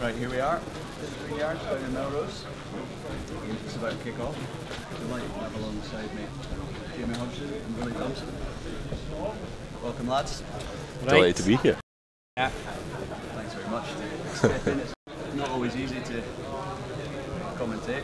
Right, here we are, 53 yards down in Melrose. Game's just about to kick off. Delighted to have alongside me Jamie Hodgson and Willie Thompson. Welcome, lads. Right. Delighted to be here. Yeah. Thanks very much. Step in. It's not always easy to commentate.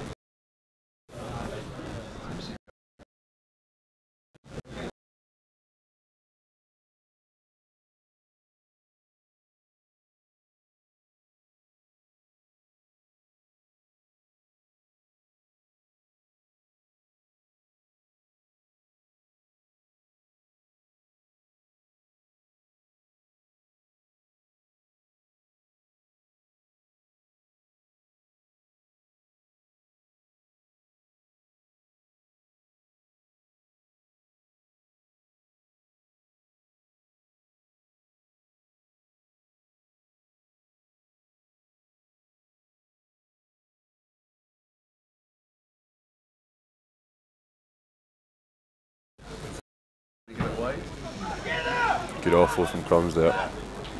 Good awful from Crumbs there.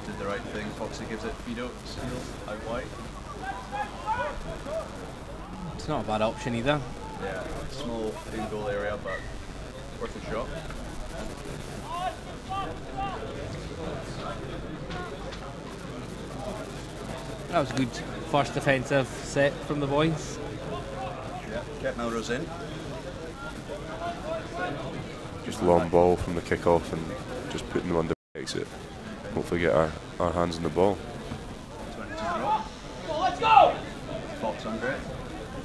Did the right thing. Foxy gives it Fido, steals out wide. It's not a bad option either. Yeah, small in goal area, but worth a shot. That was a good first defensive set from the boys. Yeah, kept Melrose in. Just long ball from the kick-off and just putting them under exit. Hopefully get our hands on the ball. 22 drop. Let's go! Fox under it.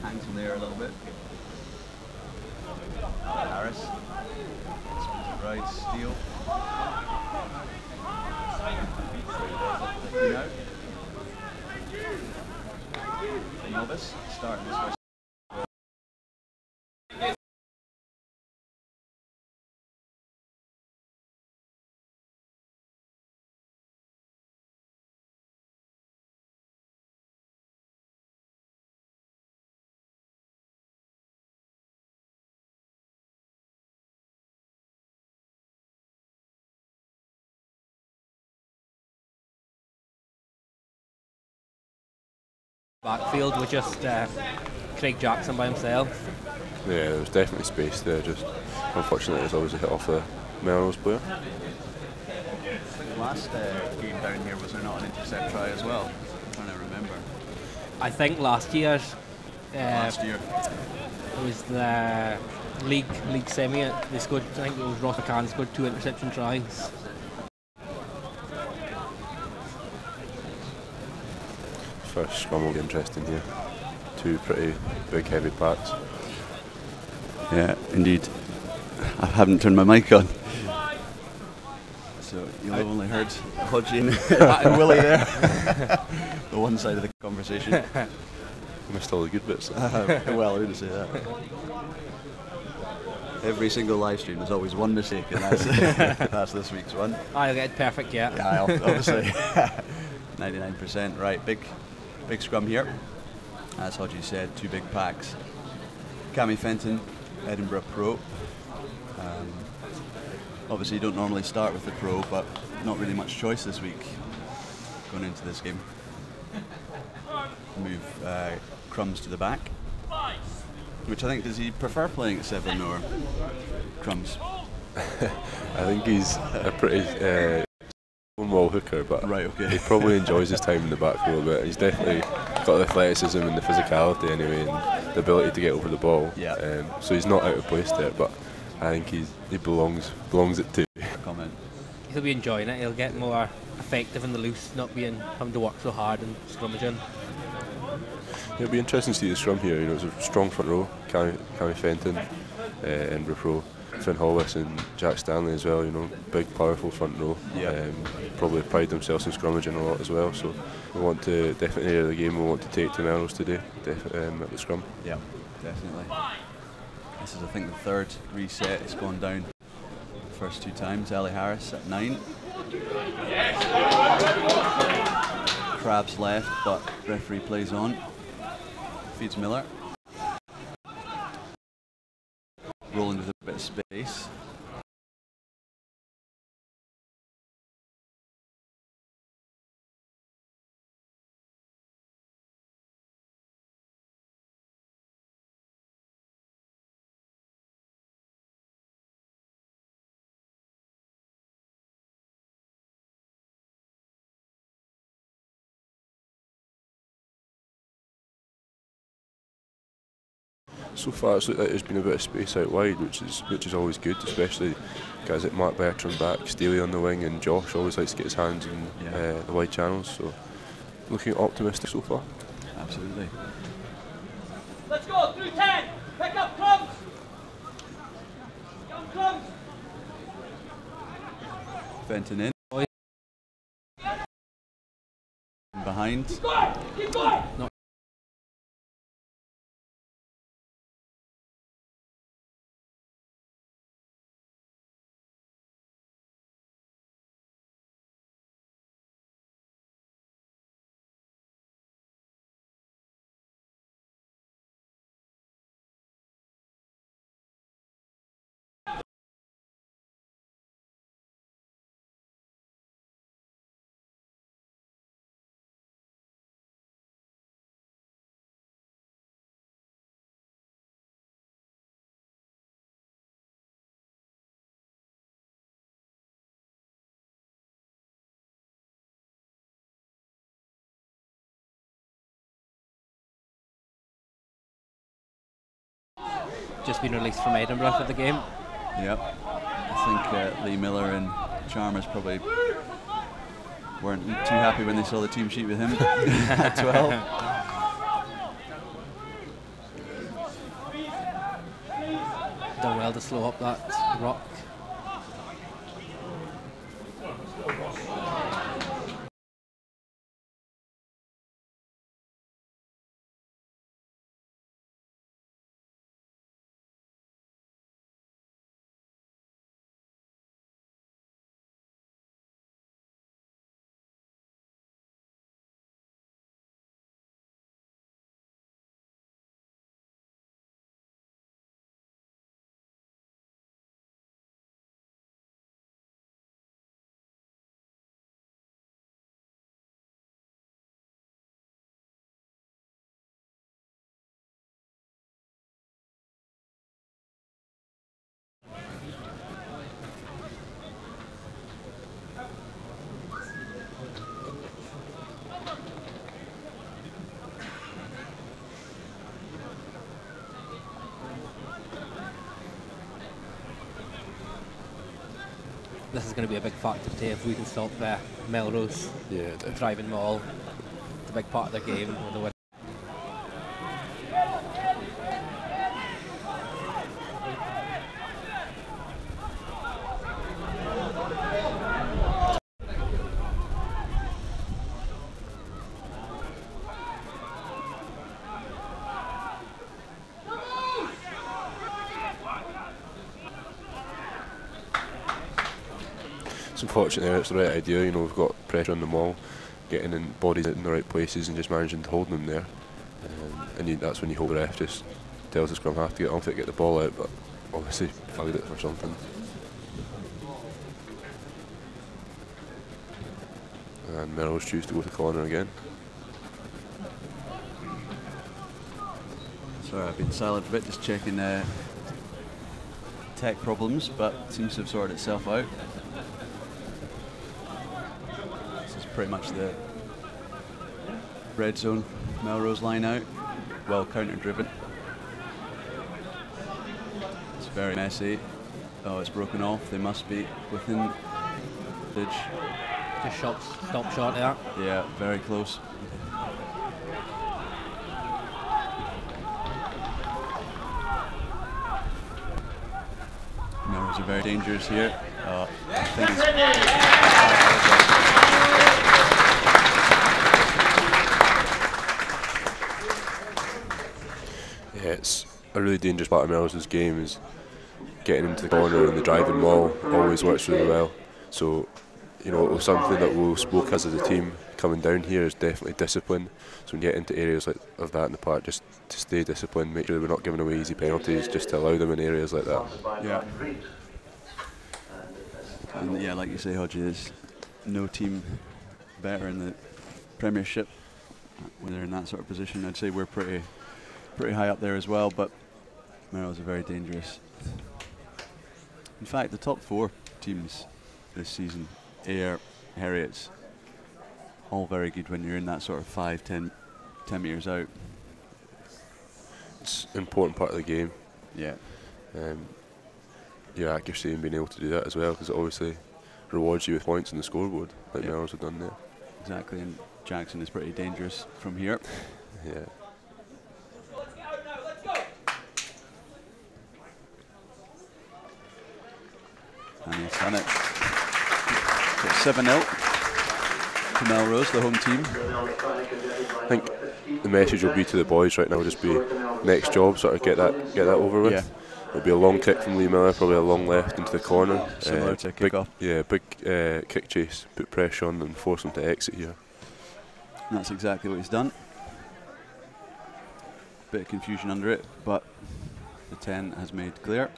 Hangs in there a little bit. Harris. Spins it right, steal. Novice starting this way. Backfield with just Craig Jackson by himself. Yeah, there was definitely space there. Just unfortunately, it was always a hit off the Melrose player. Last game down here, was there not an intercept try as well? I'm trying to remember. I think last year's Last year. it was the league semi. They scored. I think it was Rothacans scored 2 interception tries. First scrum will be interesting here. 2 pretty big, heavy packs. Yeah, indeed. I haven't turned my mic on. So you'll have only heard Hodgie and Willie there. The one side of the conversation. Missed all the good bits. Well, I wouldn't say that. Every single live stream there's always one mistake, and that's this week's one. I'll get it perfect, yeah. Yeah, obviously. 99%. Right, big scrum here. As Hodgie said, 2 big packs. Cammy Fenton, Edinburgh Pro. Obviously you don't normally start with the Pro, but not really much choice this week going into this game. Move Crumbs to the back. Which I think, does he prefer playing at 7 or Crumbs? I think he's a pretty one-wall hooker, but right, okay. he probably enjoys his time in the back row a bit. He's definitely got the athleticism and the physicality anyway, and the ability to get over the ball. Yeah. So he's not out of place there, but I think he belongs it too. Comment. He'll be enjoying it. He'll get more effective in the loose, not having to work so hard and scrummaging. It'll be interesting to see the scrum here. You know, it's a strong front row. Cammy Fenton, Edinburgh Pro, Finn Hollis and Jack Stanley as well. You know, big, powerful front row. Yeah. Probably pride themselves in scrummaging a lot as well. So we want to definitely area the game. We want to take to Melrose today at the scrum. Yeah, definitely. This is, I think, the 3rd reset. It's gone down the first 2 times. Ali Harris at 9. Crabs left, but referee plays on. Feeds Miller. Rolling with a bit of space. So far, it's looked like there's been a bit of space out wide, which is always good, especially guys like Mark Bertrand back, Steely on the wing, and Josh always likes to get his hands in the wide channels. So looking optimistic so far. Absolutely. Let's go, through 10, pick up clubs! Young clubs! Fenton in. Behind. Keep going! Keep going! No. Just been released from Edinburgh for the game. Yep. I think Lee Miller and Chalmers probably weren't too happy when they saw the team sheet with him at 12. Done well to slow up that rock. This is going to be a big factor today if we can stop Melrose driving Maul. It's a big part of their game with the win. It's unfortunate there, it's the right idea, you know, we've got pressure on them all, getting in bodies in the right places and just managing to hold them there. That's when you hope the ref just tells the scrum half to get off it, get the ball out, but obviously flagged it for something. And Melrose choose to go to corner again. Sorry, I've been silent for a bit, just checking tech problems, but it seems to have sorted itself out. This is pretty much the red zone Melrose line out, well counter driven. It's very messy. Oh, it's broken off. They must be within pitch. Just stop short there. Yeah, very close. Melrose are very dangerous here. I think it's a really dangerous part of Melrose's game is getting into the corner, and the driving maul always works really well. So, you know, it was something that we spoke as a team coming down here is definitely discipline. So when you get into areas of that in the park, just to stay disciplined, make sure we're not giving away easy penalties, just to allow them in areas like that. Yeah. And yeah, like you say, Hodgie, there's no team better in the Premiership when they're in that sort of position. I'd say we're pretty high up there as well, but Melrose are very dangerous. In fact, the top 4 teams this season, Ayr, Heriots, all very good when you're in that sort of 5, 10 metres out. It's an important part of the game. Yeah. Your accuracy and being able to do that as well, because it obviously rewards you with points on the scoreboard, like Yeah. Melrose have done there. Exactly, and Jackson is pretty dangerous from here. Yeah. Let's go now, let's go. And he's done it. So 7-0 to Melrose, the home team. I think the message will be to the boys right now, just be next job, sort of get that over with. Yeah. It'll be a long kick from Lee Miller, probably a long left into the corner. Similar to big, kick-off. Yeah, big kick chase, put pressure on and force them to exit here. And that's exactly what he's done. Bit of confusion under it, but the 10 has made clear.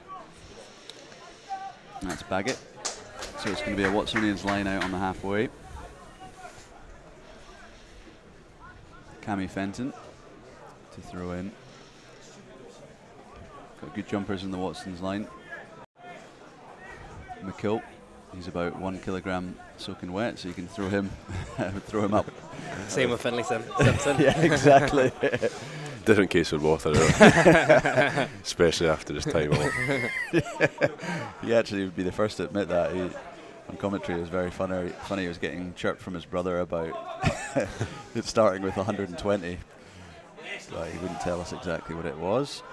And that's Baggett. So it's going to be a Watsonians line out on the halfway. Cammy Fenton to throw in. Got good jumpers in the Watsons line. McKill, he's about 1 kilogram soaking wet, so you can throw him up. Same with Finlay Simpson. Yeah, exactly. Different case with Wather, especially after his time off. He actually would be the first to admit that. On commentary, it was very funny. He was getting chirped from his brother about it starting with 120. But he wouldn't tell us exactly what it was.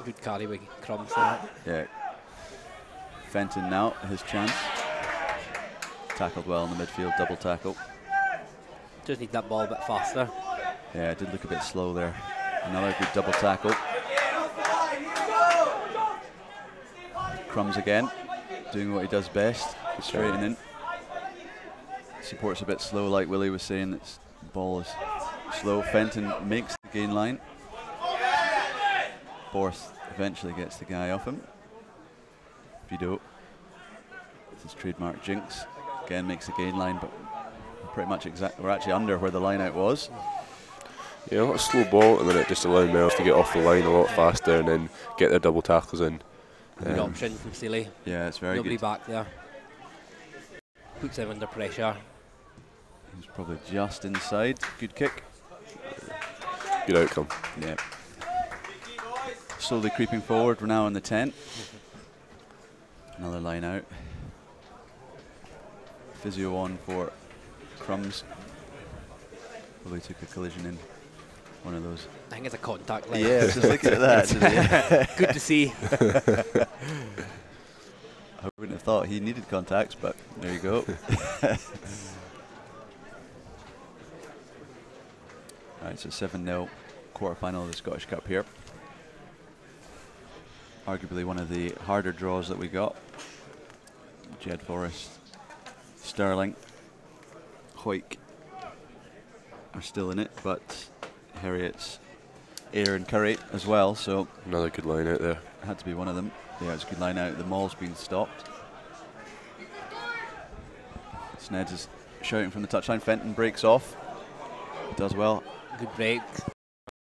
Good carry with crumbs there. Yeah. Fenton now, his chance. Tackled well in the midfield, double tackle. Just need that ball a bit faster. Yeah, it did look a bit slow there. Another good double tackle. Crumbs again, doing what he does best, straightening. Support's a bit slow, like Willie was saying. The ball is slow. Fenton makes the gain line. Borth eventually gets the guy off him. Fido, with his trademark jinx, again makes the gain line, but pretty much we're actually under where the line out was. Yeah, a lot of slow ball, and then it just allowed Melrose to get off the line a lot faster and then get their double tackles in. Good option from Seeley. Yeah, it's very Nobody good. back there. Puts him under pressure. He's probably just inside. Good kick. Good outcome. Yeah. Slowly creeping forward. We're now on the 10. Another line out. Physio on for Crumbs. Probably took a collision in one of those. I think it's a contact line. Yeah, I was just looking at that. Good to see. I wouldn't have thought he needed contacts, but there you go. Alright, so 7-0 quarter-final of the Scottish Cup here. Arguably one of the harder draws that we got. Jed Forrest, Sterling, Hoyk are still in it, but Harriet's Ayr and Curry as well, so Another good line out there. it had to be one of them. Yeah, it's a good line out. The maul's been stopped. Sneds is shouting from the touchline. Fenton breaks off. Does well. Good break.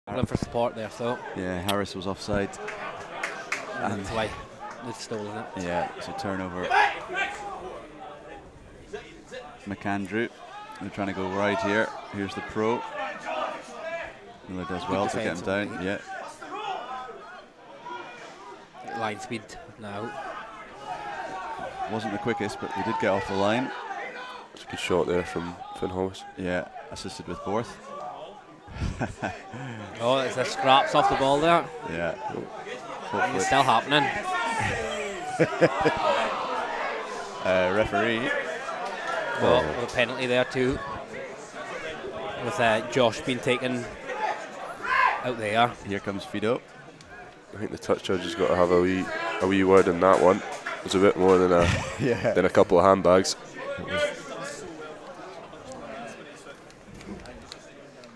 Looking for support there, so. Yeah, Harris was offside. And that's why they've stolen it. Yeah, it's a turnover. McAndrew. They're trying to go wide here. Here's the pro. Miller does well to get him down. Yeah. Line speed now. Wasn't the quickest, but they did get off the line. It's a good shot there from Finn Hollis. Yeah, assisted with Borth. Oh, it's a scraps off the ball there. Yeah. It's still happening. Referee. Oh, with a penalty there too. With Josh being taken out there. Here comes Fido. I think the touch judge has got to have a wee word in that one. It's a bit more than a Yeah. than a couple of handbags.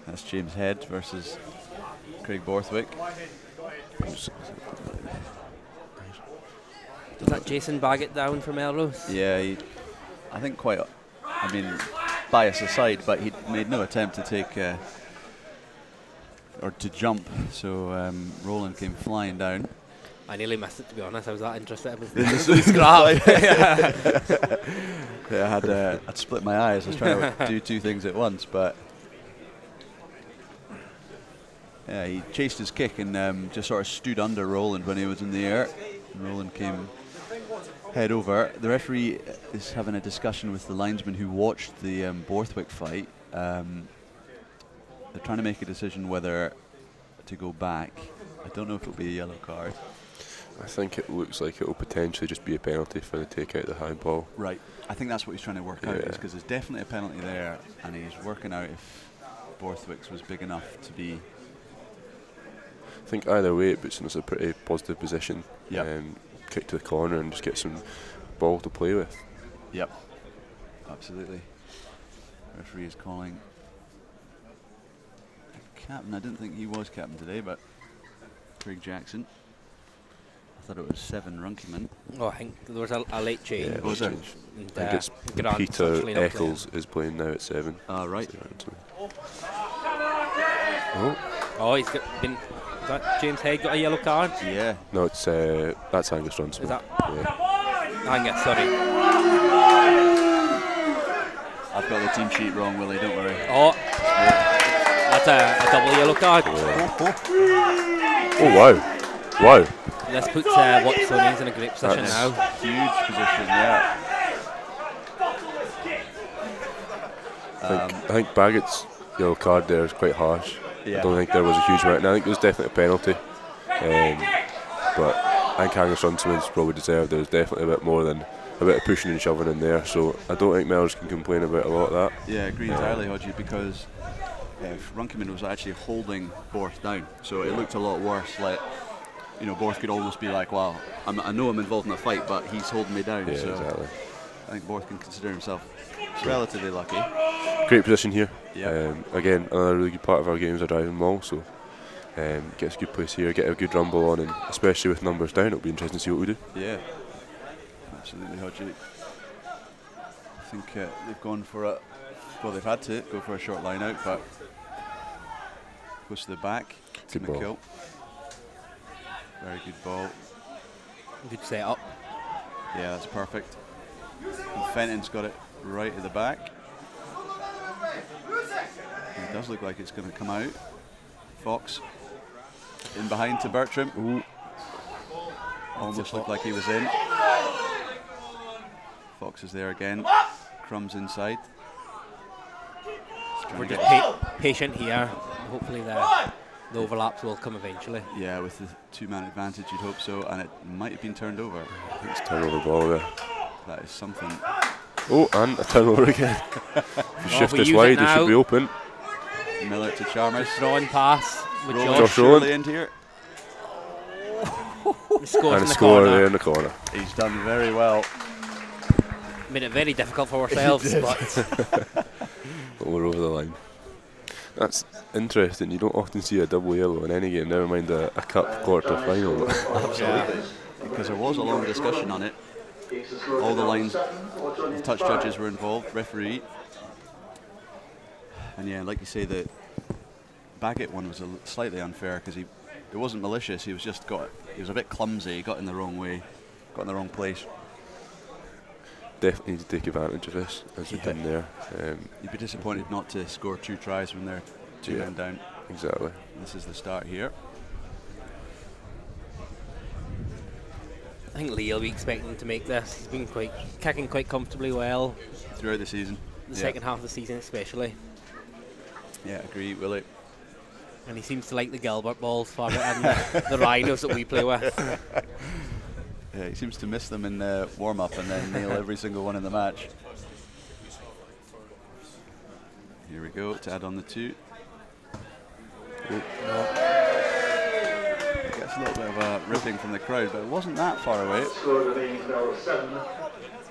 That's James Head versus Craig Borthwick. Does that Jason Baggett down for Melrose? Yeah, I think quite, I mean, bias aside, but he made no attempt to take or to jump, so Roland came flying down. I nearly missed it, to be honest. I was that interested. It was the scrap. Yeah, I'd split my eyes. I was trying to do two things at once, but Yeah, he chased his kick and just sort of stood under Roland when he was in the air. And Roland came head over. The referee is having a discussion with the linesman who watched the Borthwick fight. They're trying to make a decision whether to go back. I don't know if it'll be a yellow card. I think it looks like it will potentially just be a penalty for the take out of the high ball. Right. I think that's what he's trying to work out, is because there's definitely a penalty there, and he's working out if Borthwick's was big enough to be. I think either way it puts him in a pretty positive position. Yep. Kick to the corner and just get some ball to play with. Yep. Absolutely. Referee is calling captain. I didn't think he was captain today, but Craig Jackson. I thought it was 7 Runciman. Oh, I think there was a late change. Yeah, Was there? I think it's Grant Peter actually not Eccles is playing now at 7. Ah, right. Oh, he's been. Is that James Head got a yellow card? Yeah. No, it's that's Angus Runciman. Is that? Yeah. Angus, sorry. I've got the team sheet wrong, Willie, don't worry. Oh, that's a double yellow card. Oh wow! Wow! This puts Watsonians in a great position That's now. Huge position, yeah. I think Baggett's yellow card there is quite harsh. Yeah. I don't think there was a huge amount. And I think it was definitely a penalty. But I think Angus Runciman's probably deserved. There was definitely a bit more than a bit of pushing and shoving in there. So I don't think Melrose can complain about a lot of that. Yeah, I agree entirely, Hodgie, because Runciman was actually holding Borth down, so it looked a lot worse. Like, you know, Borth could almost be like, "Wow, I know I'm involved in a fight, but he's holding me down." Yeah, so exactly. I think Borth can consider himself relatively lucky. Great position here. Yeah. Again, another really good part of our game is a driving maul. So get a good place here, get a good rumble on, and especially with numbers down, it'll be interesting to see what we do. Yeah, absolutely, Hodgie. I think they've gone for a. Well, they've had to go for a short line out, but goes to the back. Good Gonna ball. kill. Very good ball. Good setup. Yeah, that's perfect. And Fenton's got it right at the back. It does look like it's going to come out. Fox in behind to Bertram. Ooh. Almost looked like he was in. Fox is there again. Crumbs inside. We're just patient here. Hopefully the overlaps will come eventually. Yeah, with the 2-man advantage, you'd hope so. And it might have been turned over. I think it's turnover ball there. That is something. Oh, and a turnover again. If you shift we this use wide, it it should now. be open. Miller to Chalmers. Drawing pass with Roland Josh. Josh surely Roland. into here. He scores And in a the score corner. there in the corner. He's done very well. Made it very difficult for ourselves, but But we're over the line. That's interesting. You don't often see a double yellow in any game, never mind a cup quarter final. Absolutely. Because there was a long discussion on it. All the lines, the touch judges were involved, referee. And yeah, like you say, the Baggett one was slightly unfair because it wasn't malicious. He was just he was a bit clumsy. He got in the wrong way, got in the wrong place. Definitely need to take advantage of this, as they've done there. You'd be disappointed not to score 2 tries when they're 2 men down. Exactly. This is the start here. I think Lee will be expecting to make this. He's been kicking quite comfortably well Throughout the season. the second half of the season especially. Yeah, agree, Willie. And he seems to like the Gilbert balls far better than the Rhinos that we play with. Yeah, he seems to miss them in warm-up and then nail every single one in the match. Here we go, to add on the 2. Gets a little bit of a ripping from the crowd, but it wasn't that far away.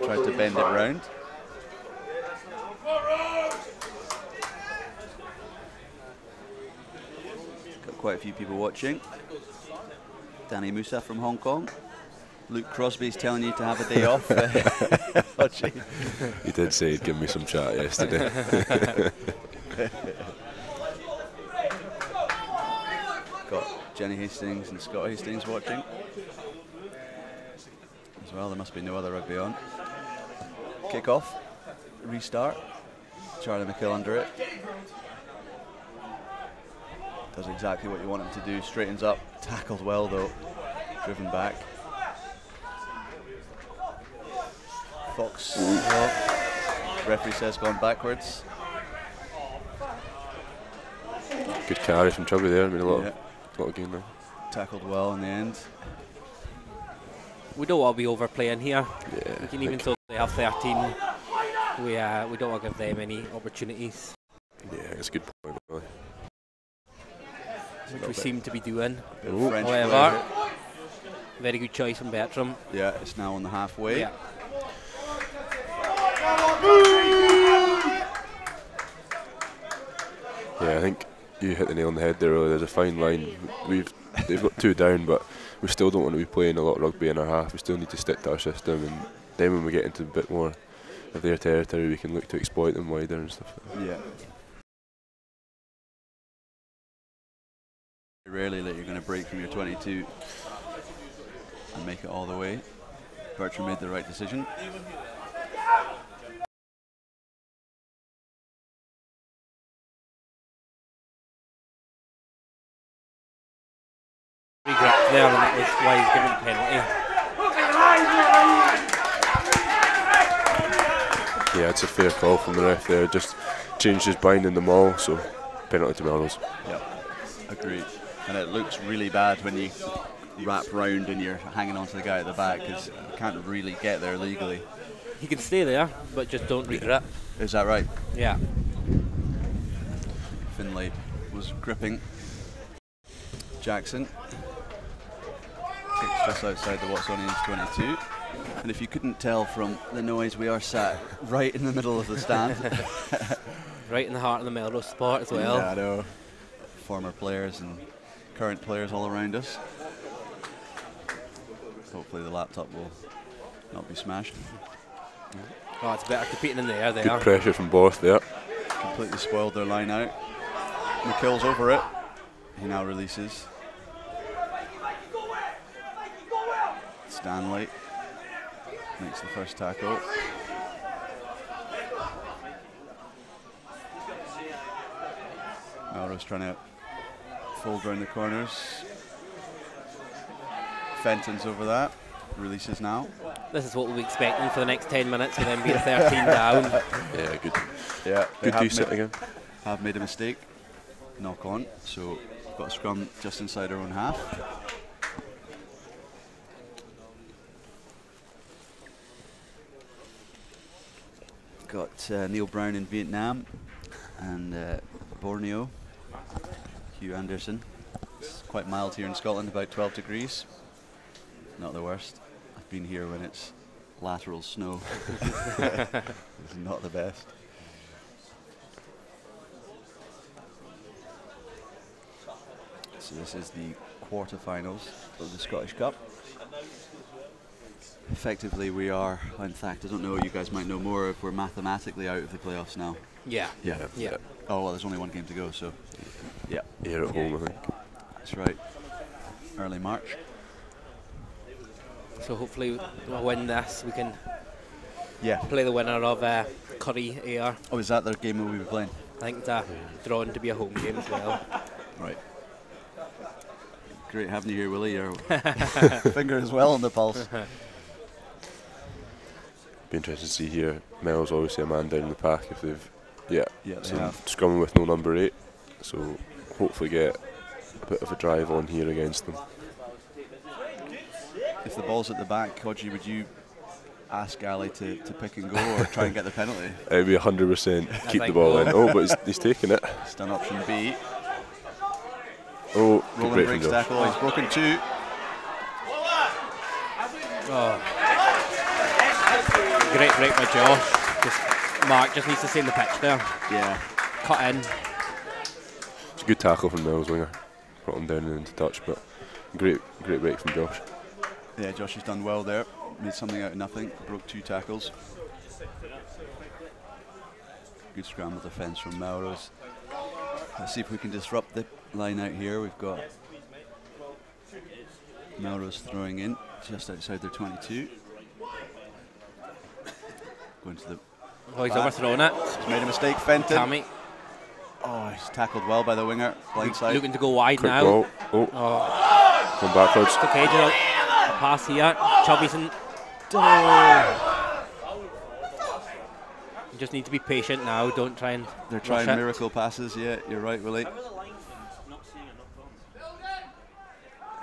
Tried to bend it round. Got quite a few people watching. Danny Musa from Hong Kong. Luke Crosby's telling you to have a day off. He did say he'd give me some chat yesterday. Got Jenny Hastings and Scott Hastings watching. As well, there must be no other rugby on. Kick off, restart. Charlie McHill under it. Does exactly what you want him to do. Straightens up. Tackled well though. Driven back. Fox. Oh. Referee says gone backwards. Good carry from Chubby there. I mean, a lot of gain there. Tackled well in the end. We don't want to be overplaying here. Yeah, We can even though they have 13, we don't want to give them any opportunities. Yeah, it's a good point, really. Which we seem to be doing. French However, very good choice from Bertram. Yeah, it's now on the halfway. Yeah. Yeah, I think you hit the nail on the head there, really. There's a fine line. They've got 2 down, but we still don't want to be playing a lot of rugby in our half. We still need to stick to our system, and then when we get into a bit more of their territory, we can look to exploit them wider and stuff like that. Yeah. Rarely that you're going to break from your 22 and make it all the way. Bertram made the right decision. Regret there, and that was why he's given the penalty. Yeah, it's a fair call from the ref there. Just changed his mind in the maul, so penalty to Melrose. Yeah, agreed. And it looks really bad when you wrap round and you're hanging on to the guy at the back because you can't really get there legally. He can stay there, but just don't regret. Is that right? Yeah. Finlay was gripping Jackson. Kicks just outside the Watsonians 22. And if you couldn't tell from the noise, we are sat right in the middle of the stand. Right in the heart of the Melrose sport as well. Yeah, I know. Former players and current players all around us. Hopefully the laptop will not be smashed. Oh, it's better competing in the air there. Good pressure from Borth there. Completely spoiled their line out. McKill's over it. He now releases. Stanley makes the first tackle. Melrose trying to fold around the corners. Fenton's over that. Releases now. This is what we'll be expecting for the next 10 minutes with them being 13 down. Yeah, good. Yeah, Good do sit again. Have made a mistake. Knock on. So we've got a scrum just inside our own half. Got Neil Brown in Vietnam and Borneo. Hugh Anderson. It's quite mild here in Scotland, about 12 degrees. Not the worst. I've been here when it's lateral snow. It's not the best. So this is the quarterfinals of the Scottish Cup. Effectively, we are, in fact, I don't know, you guys might know more, if we're mathematically out of the playoffs now. Yeah. Yeah. Oh, well, there's only one game to go, so yeah. Here at home, I think. That's right. Early March. So hopefully we'll win this. We can Yeah. play the winner of Curry AR. Oh, is that their game we'll be playing? I think it's drawn to be a home game as well. Right. Great having you here, Willie. Your finger is well on the pulse. Be interested to see here. Mel's obviously a man down in the pack if they've they so have. scrumming with no number 8. So hopefully get a bit of a drive on here against them. If the ball's at the back, Hodgie, would you ask Ali to pick and go or try and get the penalty? It would be 100% keep the think ball so. in. Oh, but he's taking it. It's done option B. Oh, good Roland break from breaks Josh. tackle. He's broken 2. Oh. Great break by Josh. Mark just needs to stay in the pitch there. Yeah. Cut in. It's a good tackle from Mel's winger. Brought him down and into touch, but great break from Josh. Yeah, Josh has done well there. Made something out of nothing. Broke 2 tackles. Good scramble defence from Melrose. Let's see if we can disrupt the line out here. We've got Melrose throwing in just outside their 22. Going to the Oh, he's back. overthrown it. He's made a mistake. Fenton. Tammy. Oh, he's tackled well by the winger. Blindside. Looking to go wide Quick now. ball. Oh, come backwards. Okay, a pass here. Chubbison. You just need to be patient now. Don't try and. They're rush trying it. miracle passes. Yeah, you're right, Willie.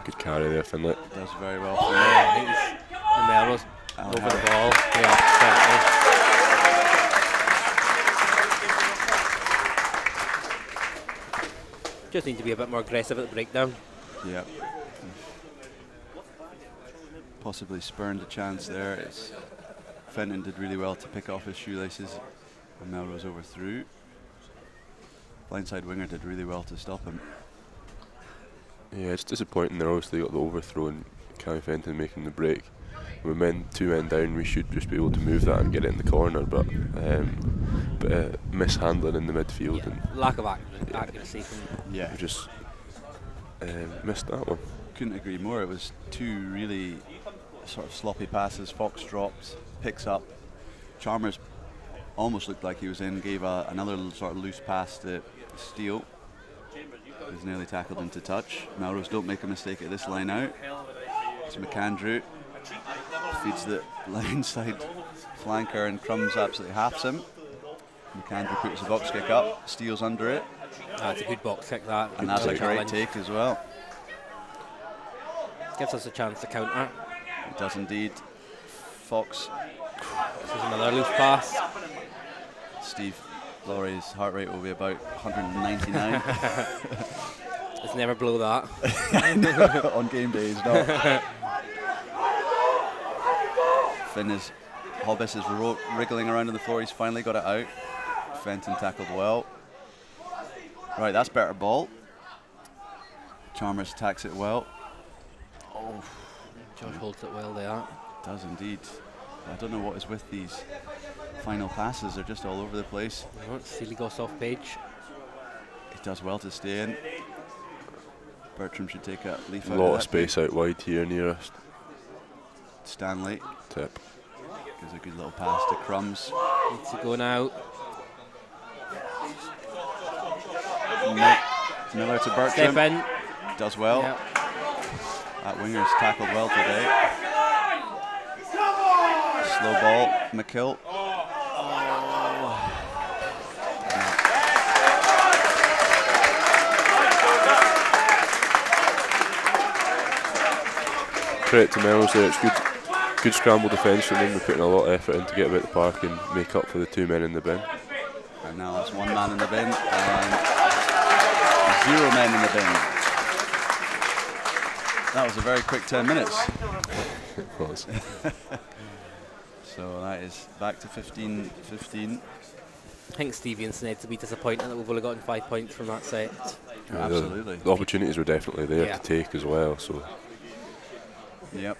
Good carry there, Finlay. Does very well. Yeah, I think he's the Melrose over the ball. Yeah, definitely. Just need to be a bit more aggressive at the breakdown. Yeah. Possibly spurned a chance there. Fenton did really well to pick off his shoelaces, and Melrose overthrew. Blindside winger did really well to stop him. Yeah, it's disappointing. They're obviously got the overthrow and Cammy Fenton making the break. With two men down, we should just be able to move that and get it in the corner, but mishandling in the midfield, Yeah, and lack of accuracy from we just missed that one. Couldn't agree more. It was two really sort of sloppy passes. Fox dropped, picks up. Chalmers almost looked like he was in, gave another sort of loose pass to Steele. He's nearly tackled into touch. Melrose don't make a mistake at this line out. It's McAndrew. Feeds the line side flanker, and Crumbs absolutely halves him. McAndrew puts the box kick up, Steele's under it. That's a good box kick, that. And that's a great challenge. take as well. Gives us a chance to counter. It does indeed. Fox. This is another loose pass. Steve Laurie's heart rate will be about 199. Let's never blow that. On game days, no. Hobbs is wriggling around on the floor. He's finally got it out. Fenton tackled well. Right, that's better ball. Chalmers attacks it well. Oh, Josh holds it well there. does indeed. I don't know what is with these final passes. They're just all over the place. Sealy goes off page. He does well to stay in. Bertram should take a leaf A out lot of of space out wide here nearest. Stanley Tip. gives a good little pass to Crumbs. Needs to go now. Miller to Bertram. Step in. Does well. Yep. That winger's tackled well today. Slow ball, McKill. Credit to Melrose there. It's good scramble defence from them. They're putting a lot of effort in to get about the park and make up for the two men in the bin. And now it's one man in the bin and 0 men in the bin. That was a very quick 10 minutes. It was. So that is back to 15-15. I think Stevie and Sned to be disappointed that we've only gotten 5 points from that set. Yeah, Absolutely. The opportunities were definitely there Yeah. to take as well. So Yep.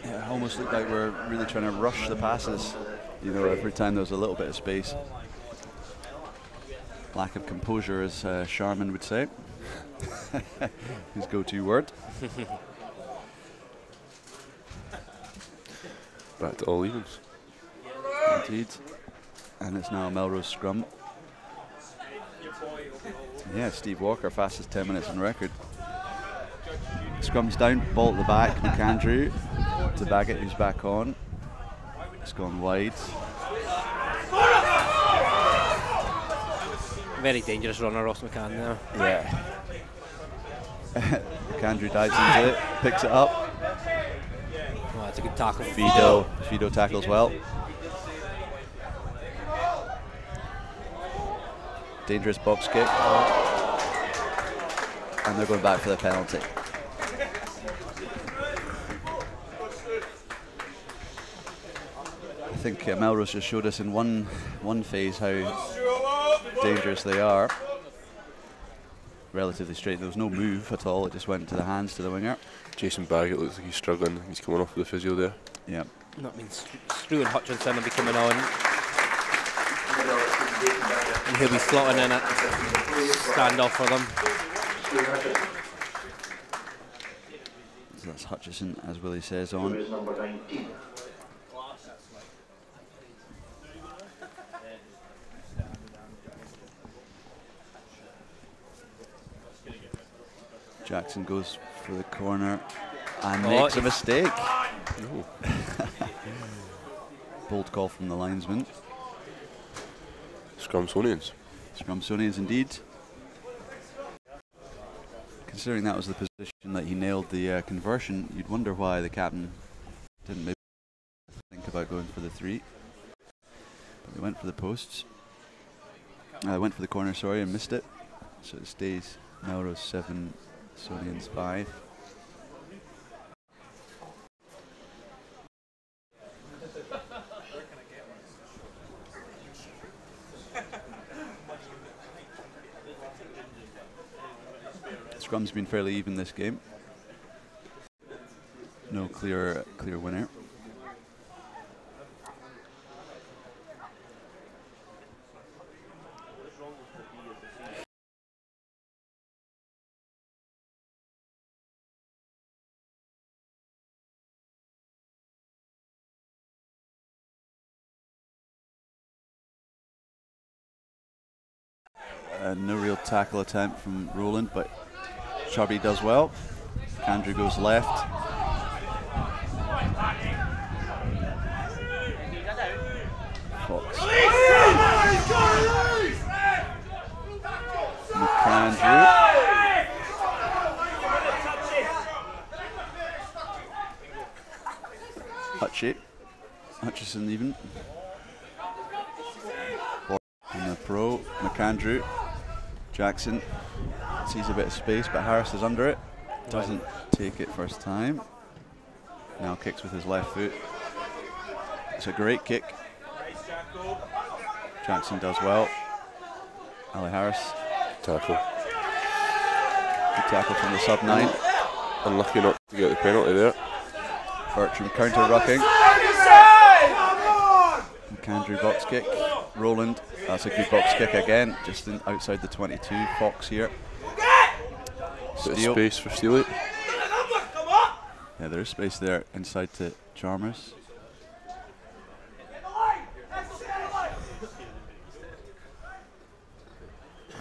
Yeah, it almost looked like we're really trying to rush the passes. You know, every time there was a little bit of space. Lack of composure, as Sharman would say. His go-to word. back to all evens. Indeed. And it's now a Melrose scrum. Yeah, Steve Walker, fastest 10 minutes on record. Scrum's down, ball at the back, McAndrew to Baggett, who's back on. It's gone wide. Very dangerous runner, Ross McCann there. Yeah. McAndrew dives into it, picks it up. Oh, that's a good tackle. Fido tackles well. Dangerous box kick. And they're going back for the penalty. I think Melrose just showed us in one phase how dangerous they are. Relatively straight. There was no move at all. It just went to the hands to the winger. Jason Baggett looks like he's struggling. He's coming off with the physio there. Yeah. That means Strew and Hutchinson will be coming on. And he'll be slotting in it. Stand off for them. So that's Hutchison, as Willie says, on. Jackson goes for the corner and makes a mistake. No. Bold call from the linesman. Scrumsonians. Scrumsonians indeed. Considering that was the position that he nailed the conversion, you'd wonder why the captain didn't maybe think about going for the 3. But they went for the posts. Went for the corner, sorry, and missed it. So it stays Melrose 7, Sonians 5. Scrum's been fairly even this game. No clear winner. No real tackle attempt from Roland, but Chubby does well. Andrew goes left. Fox. McAndrew. Hutchison even. And the pro, McAndrew. Jackson sees a bit of space, but Harris is under it. Doesn't take it first time. Now kicks with his left foot. It's a great kick. Jackson does well. Ali Harris. Tackle. Good tackle from the sub 9. Unlucky not to get the penalty there. Bertram counter-rucking. McAndrew box kick. Roland. That's a good box kick again, just outside the 22. Fox here. Bit of space for Steely. Yeah, there is space there inside to Chalmers.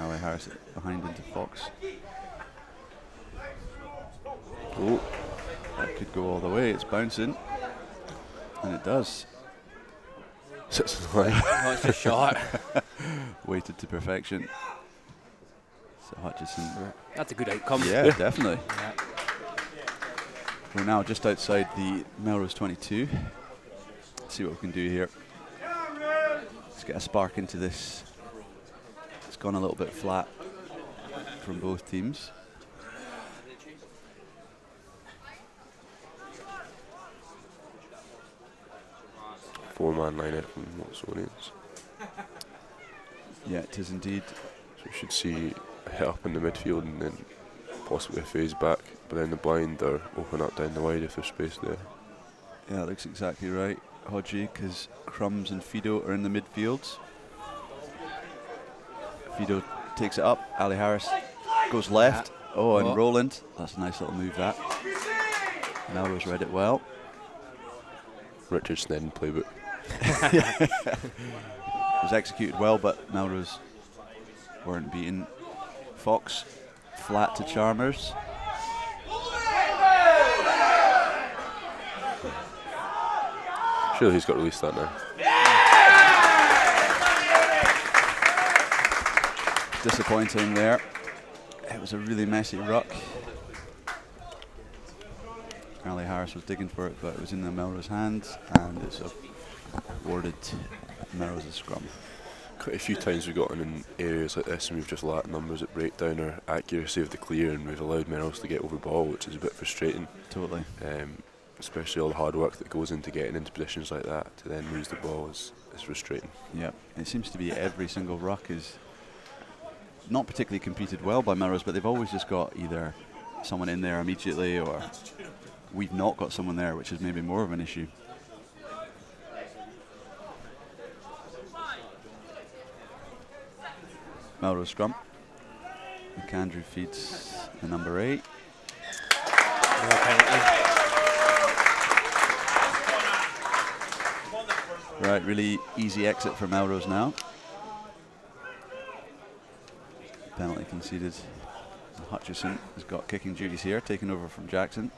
Ali Harris behind into Fox. Oh, that could go all the way. It's bouncing, and it does. Sits in the line. Oh, it's a shot. Weighted to perfection. So Hutchison. That's a good outcome. Yeah, definitely. Yeah. We're now just outside the Melrose 22. Let's see what we can do here. Let's get a spark into this. It's gone a little bit flat from both teams. Four-man line out from Watsonians. Yeah, it is indeed. So we should see a hit up in the midfield and then possibly a phase back behind the blind or open up down the wide if there's space there. Yeah, that looks exactly right, Hodgie, because Crumbs and Fido are in the midfields. Fido takes it up. Ali Harris goes left. Oh, and Roland. That's a nice little move, that. Melrose read it well. Richard Snedden playbook. It was executed well, but Melrose weren't beaten. Fox flat to Chalmers. Surely he's got to release that now. Disappointing there. It was a really messy ruck. Ali Harris was digging for it, but it was in the Melrose hands, and it's awarded Melrose's scrum. Quite a few times we've gotten in areas like this and we've just lacked numbers at breakdown or accuracy of the clear, and we've allowed Melrose to get over ball, which is a bit frustrating. Totally. Especially all the hard work that goes into getting into positions like that, to then lose the ball is frustrating. Yeah, it seems to be every single ruck is not particularly competed well by Melrose, but they've always just got either someone in there immediately, or we've not got someone there, which is maybe more of an issue. Melrose scrum. McAndrew feeds the number 8. Right, really easy exit for Melrose now. Penalty conceded Hutchison has got kicking duties here, taking over from Jackson.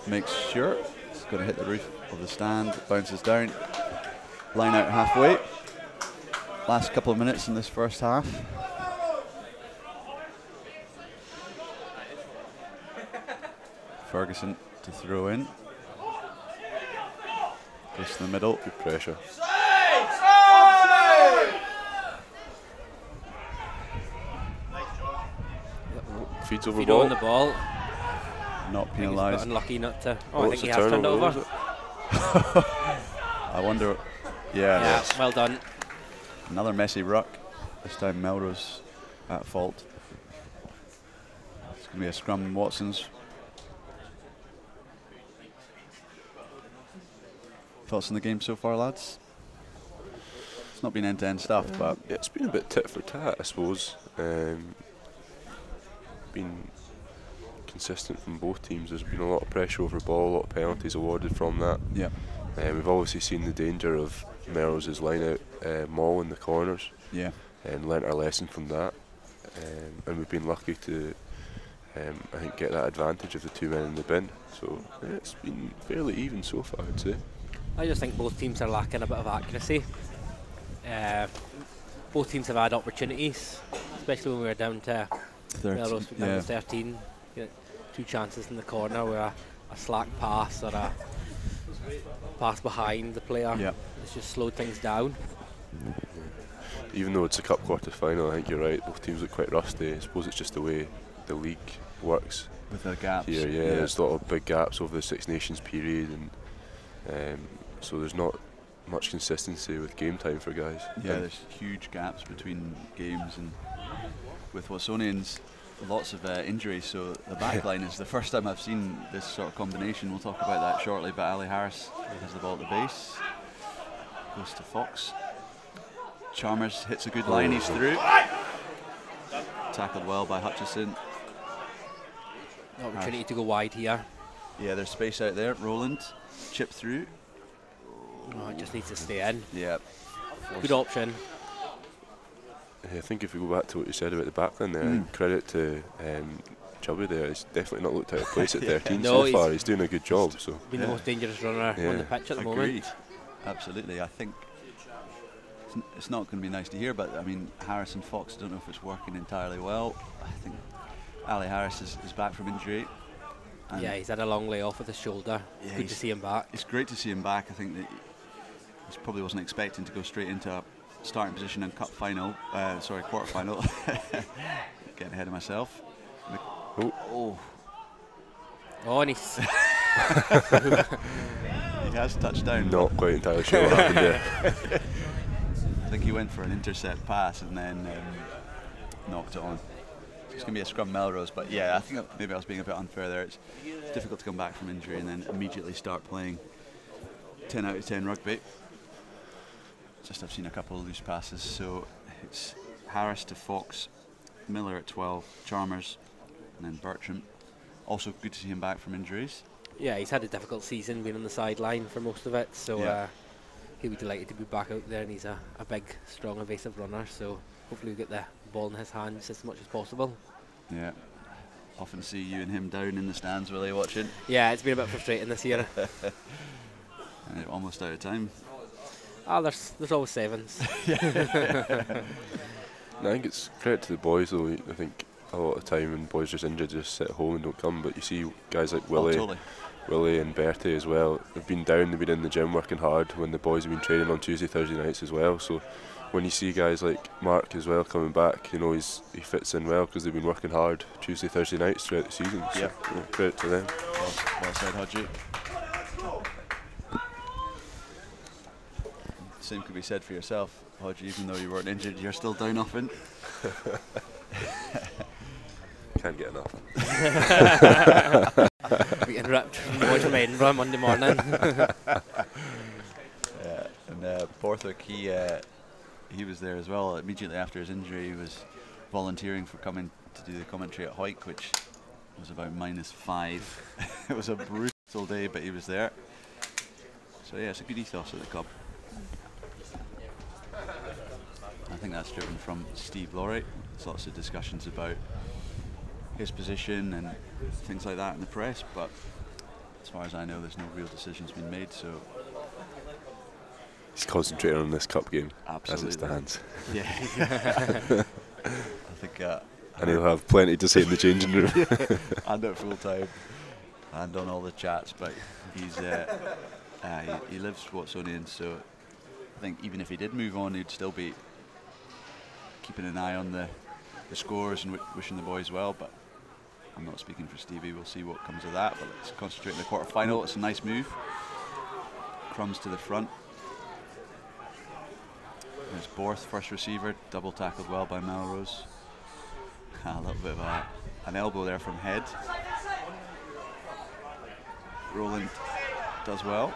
Makes sure it's going to hit the roof of the stand, bounces down, line out halfway. Last couple of minutes in this first half. Ferguson to throw in. Goes to the middle. Good pressure. Feeds over Feed on the ball. ball. Not penalised. Unlucky not to. Oh, I think it's he a has turned it turnover, over. is it? I wonder. Yeah, Yes. well done. Another messy ruck. This time Melrose at fault. It's going to be a scrum, Watsons. Thoughts on the game so far, lads? It's not been end-to-end stuff, but Yeah, it's been a bit tit for tat, I suppose. Been consistent from both teams. There's been a lot of pressure over the ball, a lot of penalties awarded from that. yeah, We've obviously seen the danger of Melrose's line-out maul in the corners, yeah. and learnt our lesson from that. And we've been lucky to, I think, get that advantage of the 2 men in the bin. So yeah, it's been fairly even so far, I'd say. I just think both teams are lacking a bit of accuracy. Both teams have had opportunities, especially when we were down to Melrose down to 13. You know, 2 chances in the corner where a slack pass or a pass behind the player has just slowed things down. Even though it's a cup quarter final, I think you're right. Both teams look quite rusty. I suppose it's just the way the league works With the gaps. here. Yeah, there's a lot of big gaps over the Six Nations period, and so there's not much consistency with game time for guys. Yeah, there's huge gaps between games, and with Watsonians, lots of injuries. So the back line is the first time I've seen this sort of combination. We'll talk about that shortly. But Ali Harris has the ball at the base, goes to Fox. Chalmers hits a good line. He's through. Tackled well by Hutchison. Opportunity to go wide here. Yeah, there's space out there. Roland, chip through. Oh, it just needs to stay in. Yeah. Good option. I think if we go back to what you said about the backline there, credit to Chubby there. He's definitely not looked out of place at 13 No, so far. He's doing a good job. So Been the most dangerous runner on the pitch at the moment. Agreed. Absolutely. I think it's not going to be nice to hear, but I mean, Harris and Fox, I don't know if it's working entirely well. I think Ali Harris is back from injury. And Yeah, he's had a long layoff with his shoulder. Yeah, Good to see him back. it's great to see him back. I think that he probably wasn't expecting to go straight into a starting position in quarter final. Getting ahead of myself. Oh, Oh, and he's he has touched down. not quite entirely sure what happened there. I think he went for an intercept pass and then knocked it on. So it's going to be a scrum Melrose, but yeah, I think maybe I was being a bit unfair there. It's difficult to come back from injury and then immediately start playing 10 out of 10 rugby. Just I've seen a couple of loose passes, so it's Harris to Fox, Miller at 12, Chalmers, and then Bertram. Also good to see him back from injuries. yeah, he's had a difficult season, been on the sideline for most of it. So Yeah. he'll be delighted to be back out there, and he's a big, strong, evasive runner. So hopefully we get the ball in his hands as much as possible. Yeah. Often see you and him down in the stands, Willie, watching. Yeah, it's been a bit frustrating this year. And almost out of time. There's always sevens. I think it's credit to the boys though. I think a lot of the time when boys are just injured, just sit at home and don't come. But you see guys like Willie and Bertie as well. They've been down, they've been in the gym working hard when the boys have been training on Tuesday, Thursday nights as well. So when you see guys like Mark as well coming back, you know he fits in well because they've been working hard Tuesday, Thursday nights throughout the season. So yeah, credit to them. Well said, Hodgie. Same could be said for yourself, Hodgie. Even though you weren't injured, you're still down often. Can't get enough. Getting ripped from the boys from Edinburgh Monday morning. And Borthwick, he was there as well. Immediately after his injury, he was volunteering for coming to do the commentary at Hoyk, which was about -5. It was a brutal all day, but he was there. So yeah, it's a good ethos at the club. I think that's driven from Steve Laurie. There's lots of discussions about his position and things like that in the press, but as far as I know, there's no real decisions been made. So he's concentrating on this cup game. Absolutely. As it stands. Yeah. I think. And he'll have plenty to say in the changing room. And at full time, and on all the chats. But he's he lives Watsonians, so I think even if he did move on, he'd still be keeping an eye on the scores and wishing the boys well. But I'm not speaking for Stevie. We'll see what comes of that. But let's concentrate on the quarter final. It's a nice move. Crumbs to the front. There's Borth, first receiver, double tackled well by Melrose. A little bit of an elbow there from Head. Roland does well.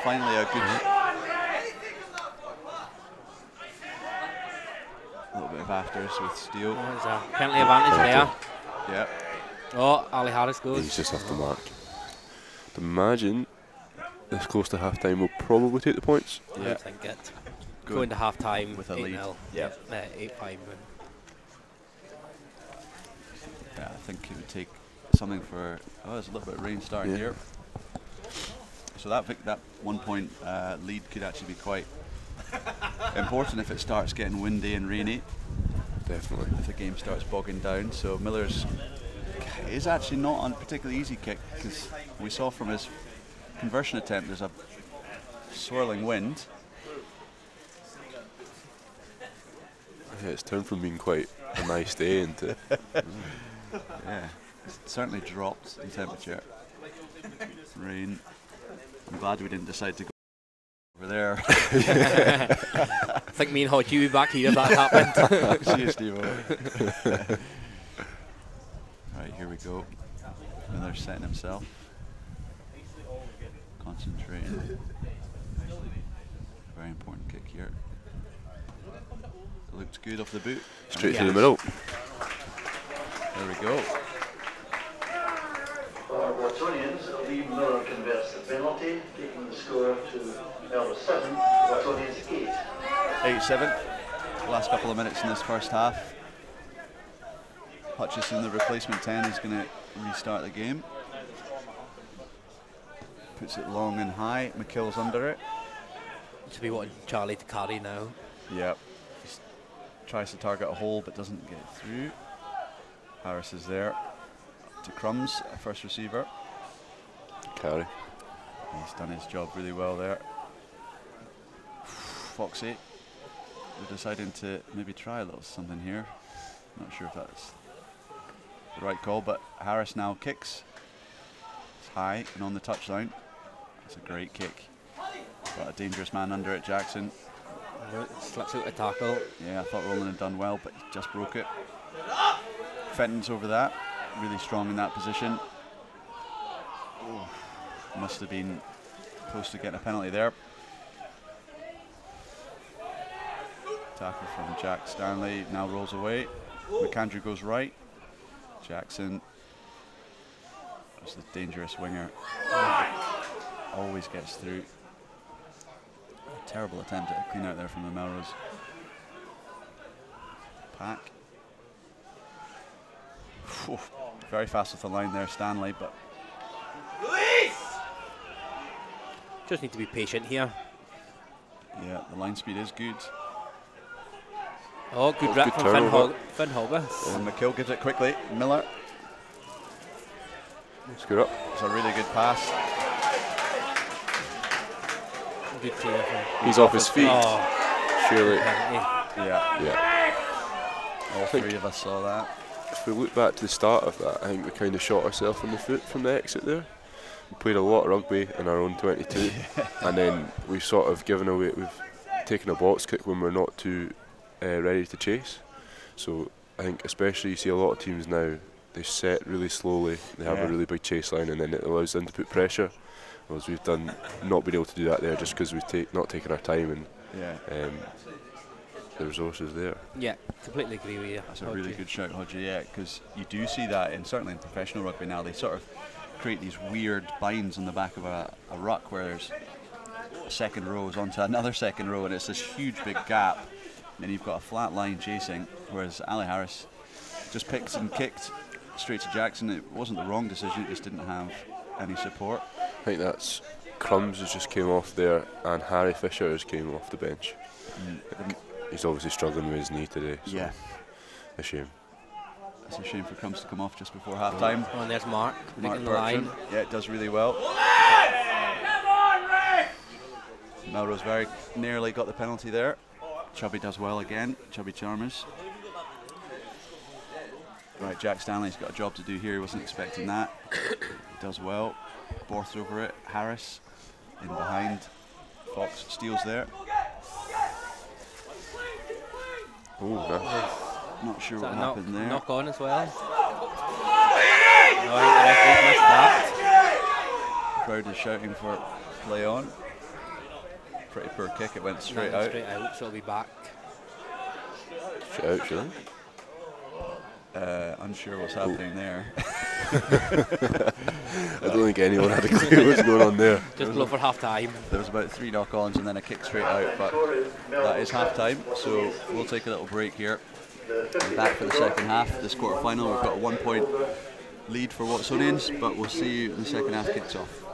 Finally a good little bit of afters with Steele. There's a penalty advantage there. Yeah. Oh, Ali Harris goes. He's just off the mark. To imagine this close to half time will probably take the points. I don't think it. Going to half time with a lead. 8-0. Yep. 8-5 win. Yeah, I think it would take something for. Oh, there's a little bit of rain starting here. So that 1 point lead could actually be quite important if it starts getting windy and rainy. Definitely. If the game starts bogging down. So Miller's is actually not a particularly easy kick, because we saw from his conversion attempt there's a swirling wind. Yeah, it's turned from being quite a nice day into. Yeah, it's certainly dropped in temperature. Rain. I'm glad we didn't decide to go over there. I think me and Hodgie will be back here if that happened. See you, Steve. Right, here we go. Miller setting himself. Concentrating. Very important kick here. It looked good off the boot. Straight through the middle. There we go. For Watsonians, Lee Miller converts the penalty, taking the score to Melrose 7, Watsonians 8. 8-7. Last couple of minutes in this first half. Hutchison, the replacement 10, is going to restart the game. Puts it long and high. McKill's under it. Should be wanting Charlie to carry now. Yep. Just tries to target a hole but doesn't get through. Harris is there. To Crumbs, first receiver. Carry. He's done his job really well there. Foxy. They're deciding to maybe try a little something here. Not sure if that's the right call, but Harris now kicks. It's high and on the touchline. That's a great kick. Got a dangerous man under it, Jackson. Slips out the tackle. Yeah, I thought Roland had done well, but he just broke it. Fenton's over that. Really strong in that position. Oh, must have been close to getting a penalty there. Tackle from Jack Stanley, now rolls away. McAndrew goes right. Jackson, that's the dangerous winger. Always gets through. Terrible attempt at a clean out there from the Melrose pack. Very fast off the line there, Stanley, but Just need to be patient here. yeah, the line speed is good. Oh, good rep from Finn Hogger. And McKill gives it quickly. Miller. Screw up. It's a really good pass. Good clear. He's off his feet. Oh, Surely. Yeah, Yeah. all three of us saw that. If we look back to the start of that, I think we kind of shot ourselves in the foot from the exit there. We played a lot of rugby in our own 22, and then we've sort of given away, we've taken a box kick when we're not too ready to chase. So I think especially you see a lot of teams now, they set really slowly, they have a really big chase line, and then it allows them to put pressure. Whereas we've done not been able to do that there just because we've not taken our time and the resources there. yeah, completely agree with you. That's a really good shout, Hodgie. Yeah, because you do see that, certainly in professional rugby now. They sort of create these weird binds on the back of a ruck where there's second rows onto another second row, and it's this huge big gap. And then you've got a flat line chasing, whereas Ali Harris just picked and kicked straight to Jackson. It wasn't the wrong decision, it just didn't have any support. I think that's Crumbs has just came off there, and Harry Fisher has came off the bench. He's obviously struggling with his knee today. So Yeah. A shame. It's a shame for Crumbs to come off just before half time. Oh, and there's Mark picking the Bertram. line. Yeah, it does really well. Melrose very nearly got the penalty there. Chubby does well again, Chubby Chalmers. Right, Jack Stanley's got a job to do here, he wasn't expecting that. He does well. Borth over it, Harris in behind. Fox steals there. Oh, nice. Not sure what happened there. Knock on as well. No, I think the referee missed that. Crowd is shouting for play on. Pretty poor kick, it went straight out. Straight out, so it'll be back. Straight out, really? Unsure what's happening there. I don't think anyone had a clue what's going on there. Just below for half time. There was about 3 knock-ons and then a kick straight out, but that is half time, so we'll take a little break here. And back for the second half, this quarter-final. We've got a 1-point lead for Watsonians, but we'll see you when the second half kicks off.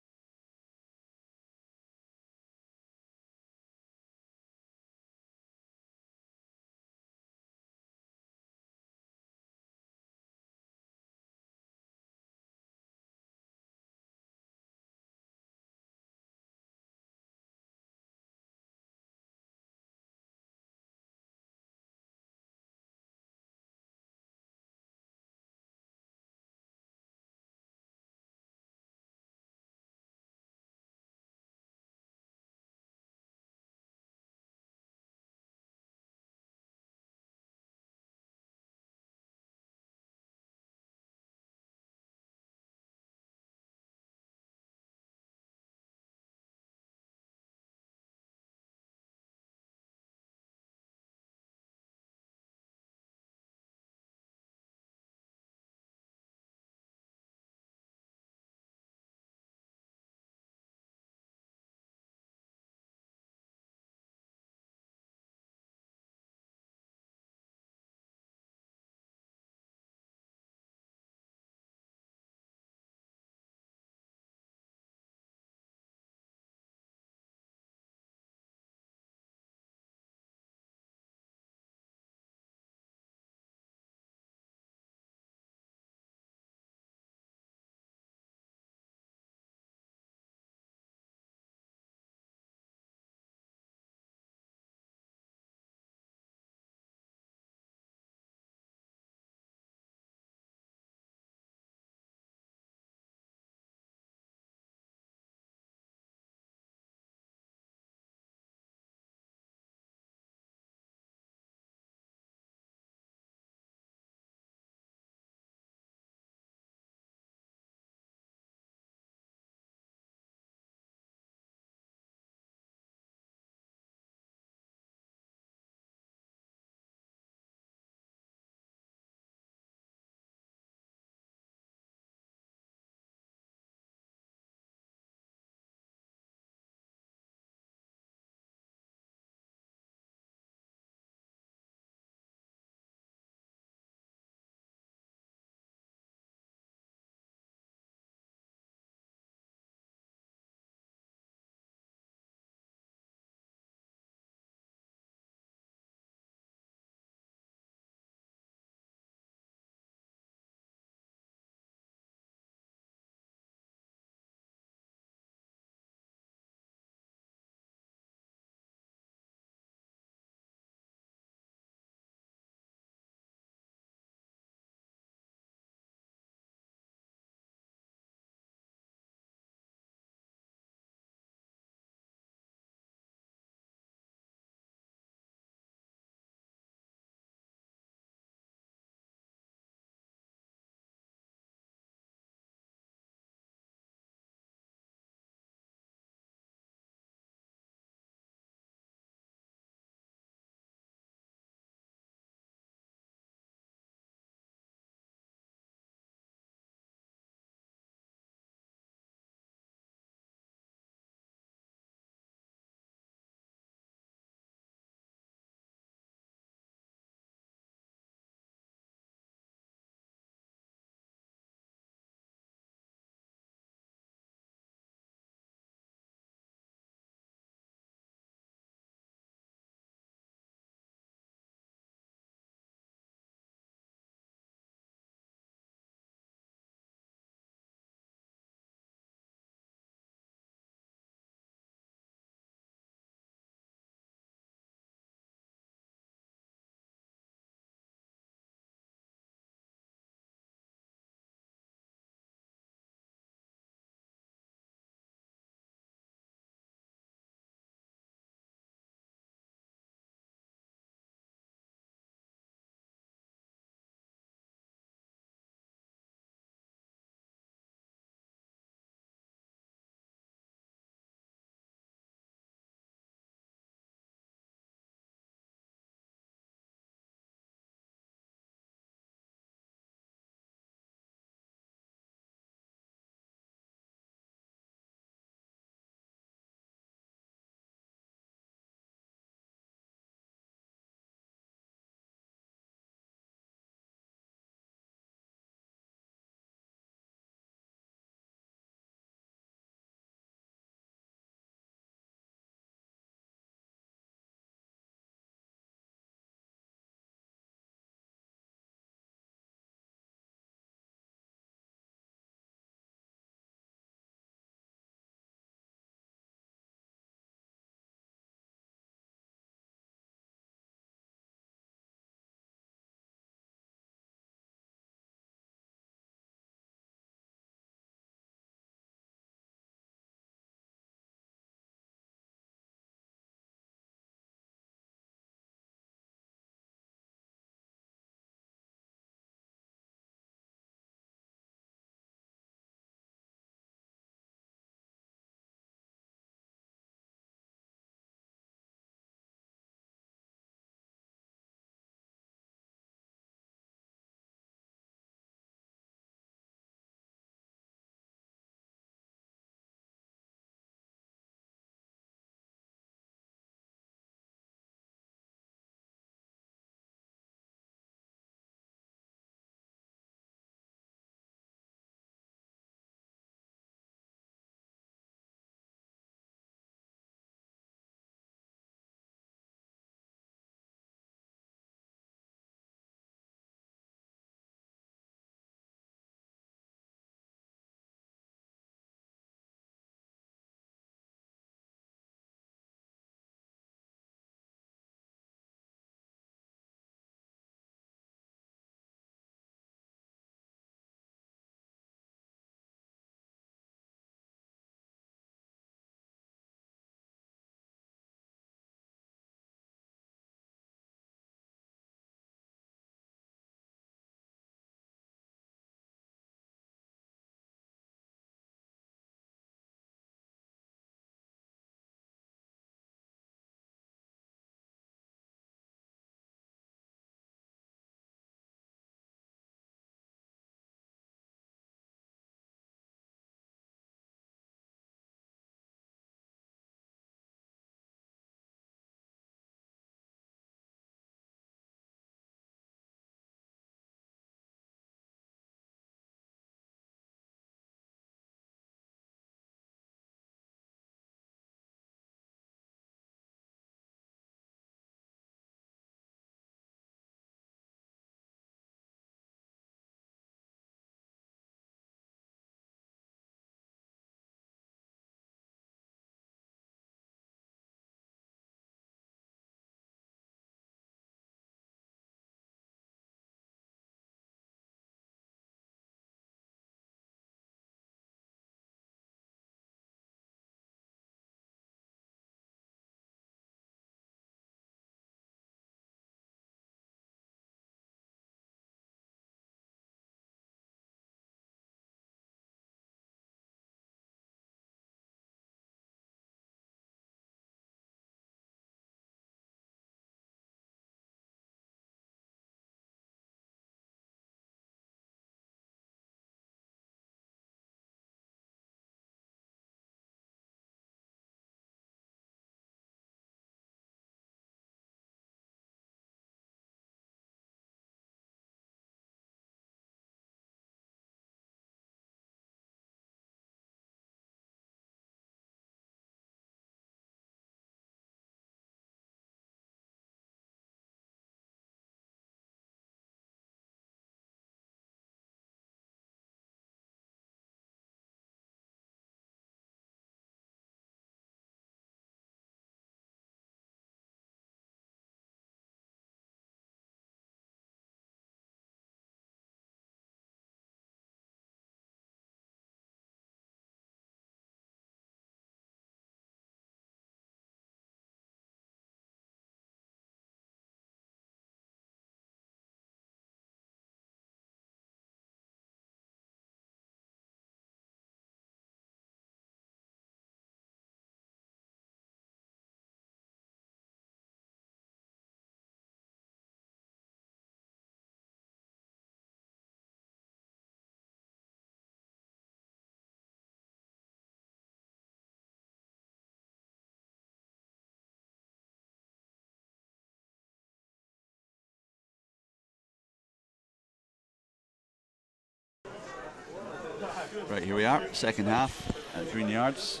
Right, here we are, second half at Green Yards.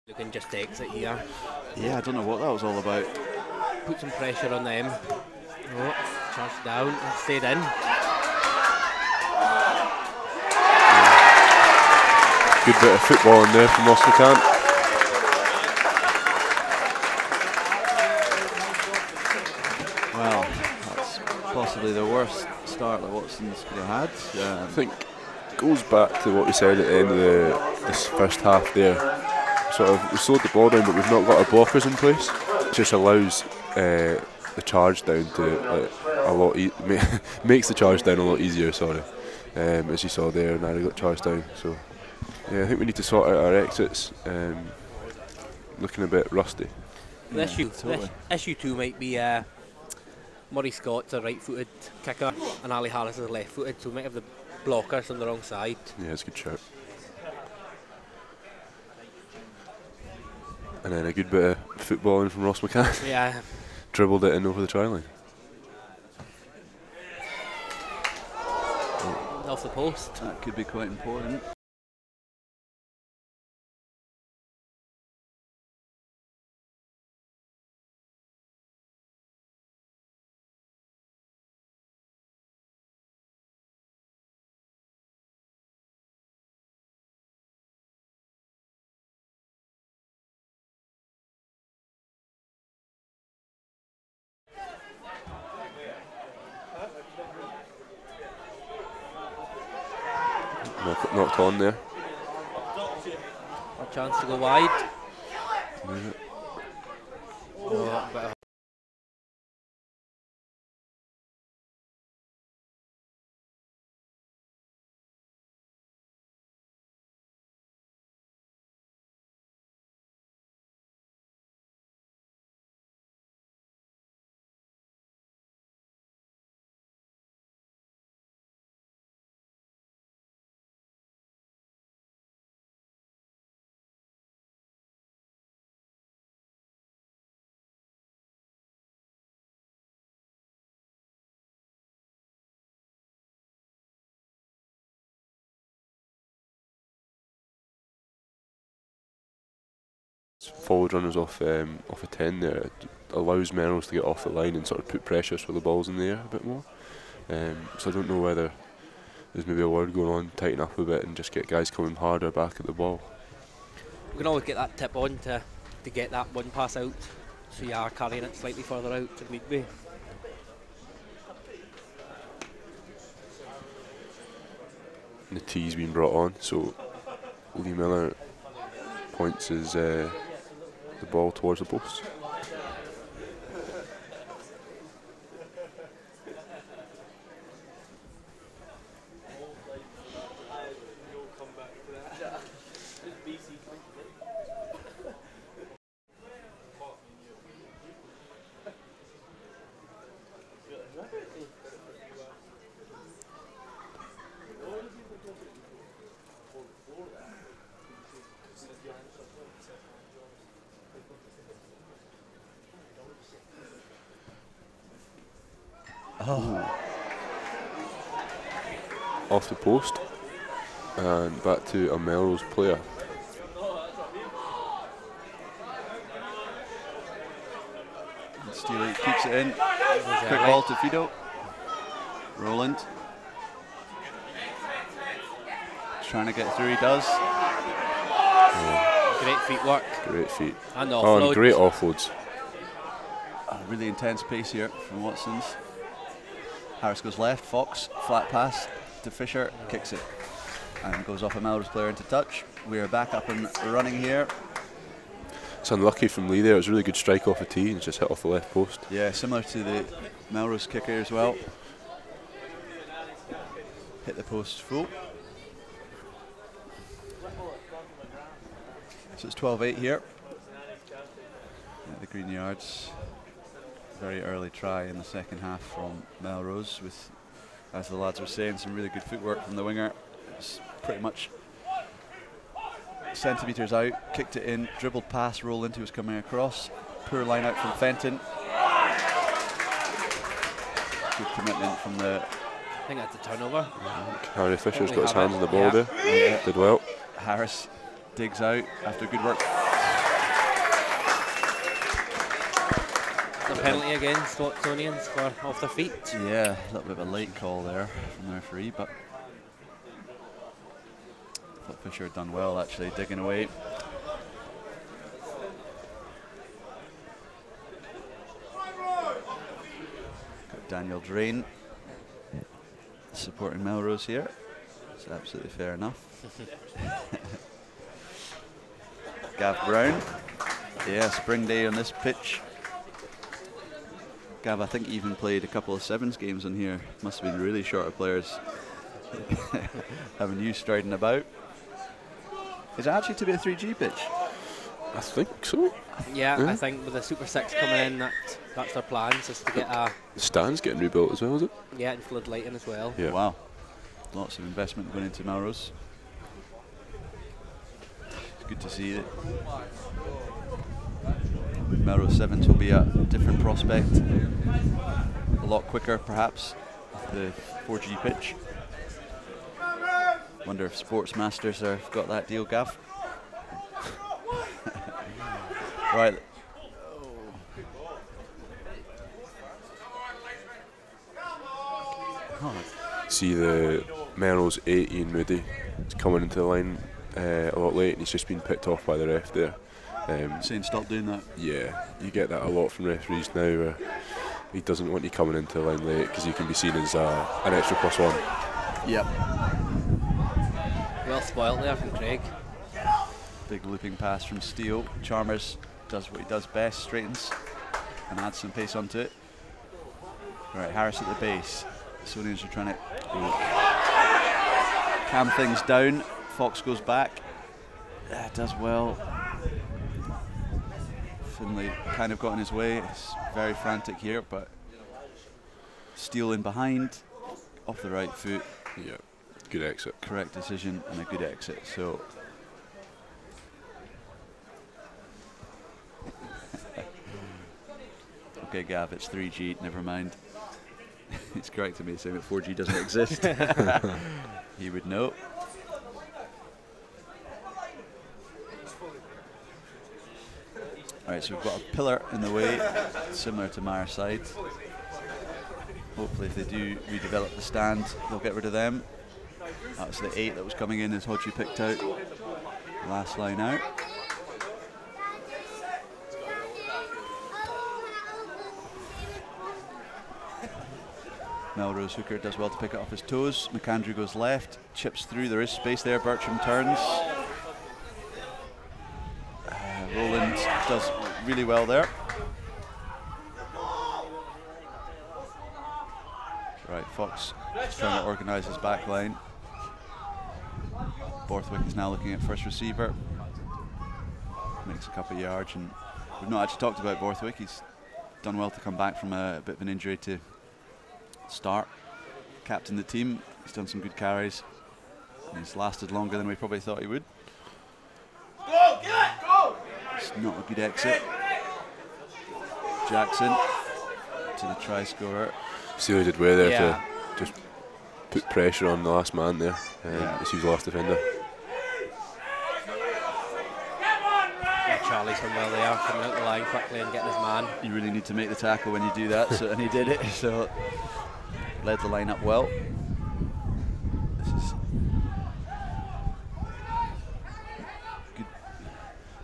You can just exit here. Yeah, I don't know what that was all about. Put some pressure on them. Oh, charged down and stayed in. Good bit of football in there from Ross McCann. Well, that's possibly the worst start that Watson's could have had. I think it goes back to what we said at the end of this first half there. Sort of, we slowed the ball down, but we've not got our blockers in place. It just allows the charge down to a lot makes the charge down a lot easier. Sorry, as you saw there, Nari got charged down. So yeah, I think we need to sort out our exits. Looking a bit rusty. The issue too might be Murray Scott's a right-footed kicker and Ali Harris is a left-footed, so we might have the blockers on the wrong side. Yeah, it's a good shout. And then a good bit of footballing from Ross McCann. Yeah. Dribbled it in over the try line. Off the post. That could be quite important. Knocked on there. A chance to go wide. Oh, bit of Forward runners off a 10 there. It allows Melrose to get off the line and sort of put pressure so the ball's in the air a bit more. So I don't know whether there's maybe a word going on, tighten up a bit and just get guys coming harder back at the ball. we can always get that tip on to get that one pass out, so you are carrying it slightly further out if need be. And the tee's been brought on, so Lee Miller points the ball towards the post. Off the post and back to a Melrose player. Steely keeps it in. Quick ball to Fido. Roland. Trying to get through, he does. Yeah. Great feet work. Great feet. And offloads. And great offloads. Really intense pace here from Watson's. Harris goes left, Fox, flat pass to Fisher, kicks it. And goes off a Melrose player into touch. We are back up and running here. It's unlucky from Lee there. It was a really good strike off the tee and just hit off the left post. Yeah, similar to the Melrose kicker as well. Hit the post full. So it's 12-8 here at the Green Yards. Very early try in the second half from Melrose with, as the lads were saying, some really good footwork from the winger. It's pretty much centimetres out, kicked it in, dribbled past Roland who was coming across. Poor line out from Fenton. Good commitment from the... I think that's a turnover. Harry Fisher's got his hands on the ball there. Yeah. Did well. Harris digs out after good work. The penalty against Watsonians for off their feet. Yeah, a little bit of a late call there from the referee, but I thought Fisher had done well actually, digging away. Got Daniel Drain supporting Melrose here. It's absolutely fair enough. Gav Brown. Yeah, spring day on this pitch. Gav, I think, even played a couple of sevens games on here. Must have been really short of players. Having you striding about. Is it actually to be a 3G pitch? I think so. Yeah, I think with the Super 6 coming in, that's their plans, is to get a... The stand's getting rebuilt as well, is it? Yeah, and floodlighting as well. Yeah. Wow. Lots of investment going into Melrose. It's good to see that Melrose Sevens will be a different prospect. A lot quicker, perhaps, with the 4G pitch. Wonder if Sports Masters have got that deal, Gav. Right. See the Melrose 18 Moody. He's coming into the line a lot late, and he's just been picked off by the ref there. Saying stop doing that. Yeah, you get that a lot from referees now. Where he doesn't want you coming into the line late because you can be seen as an extra +1. Yep. Well spoiled there from Craig. Big looping pass from Steele. Chalmers does what he does best, straightens and adds some pace onto it. Right, Harris at the base. Watsonians are trying to calm things down. Fox goes back. Does well. Finlay kind of got in his way. It's very frantic here, but Steele in behind, off the right foot. Yeah, good exit. Correct decision and a good exit. So okay, Gav, it's 3G, never mind. It's correct to me saying that 4G doesn't exist. He would know. Alright, so we've got a pillar in the way, similar to Marside. Hopefully if they do redevelop the stand, they'll get rid of them. That's the 8 that was coming in as Hodgie picked out. Last line out. Melrose hooker does well to pick it off his toes. McAndrew goes left, chips through, there is space there, Bertram turns. Roland does really well there. Right, Fox is trying to organise his back line. Borthwick is now looking at first receiver. Makes a couple of yards, and we've not actually talked about Borthwick. He's done well to come back from a bit of an injury to start. Captain the team, he's done some good carries. And he's lasted longer than we probably thought he would. Go, get it, go! It's not a good exit. Jackson to the try scorer. Steele did well there to just put pressure on the last man there. As he was the last defender. Charlie's done well there, coming out the line quickly and getting his man. You really need to make the tackle when you do that, so, and he did it, so led the line up well. This is good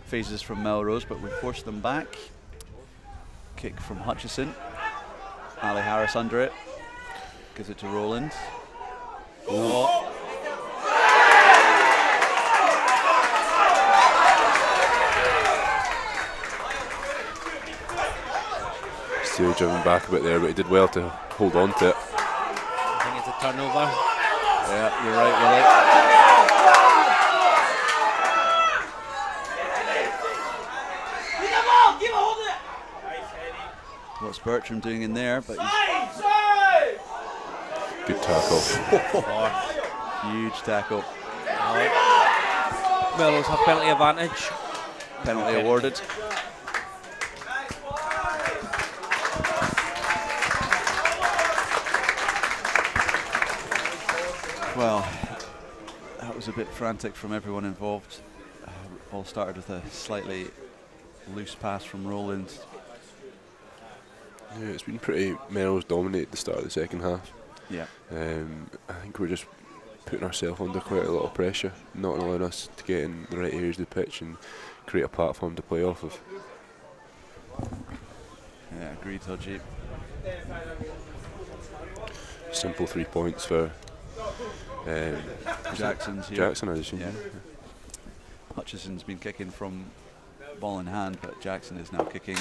phases from Melrose, but we forced them back. Kick from Hutchison. Ali Harris under it. Gives it to Roland. Oh. Steele driven back a bit there, but he did well to hold on to it. I think it's a turnover. Yeah, you're right, What's Bertram doing in there? But good tackle. Huge tackle. Melrose have penalty advantage. Penalty awarded. Well, that was a bit frantic from everyone involved. All started with a slightly loose pass from Roland. Yeah, it's been pretty Melrose dominated the start of the second half. Yeah. I think we're just putting ourselves under quite a lot of pressure, not allowing us to get in the right areas of the pitch and create a platform to play off of. Yeah, agreed, Hodgie. Simple 3 points for Jackson's here. Jackson, I assume. Yeah. Hutchison's been kicking from ball in hand, but Jackson is now kicking.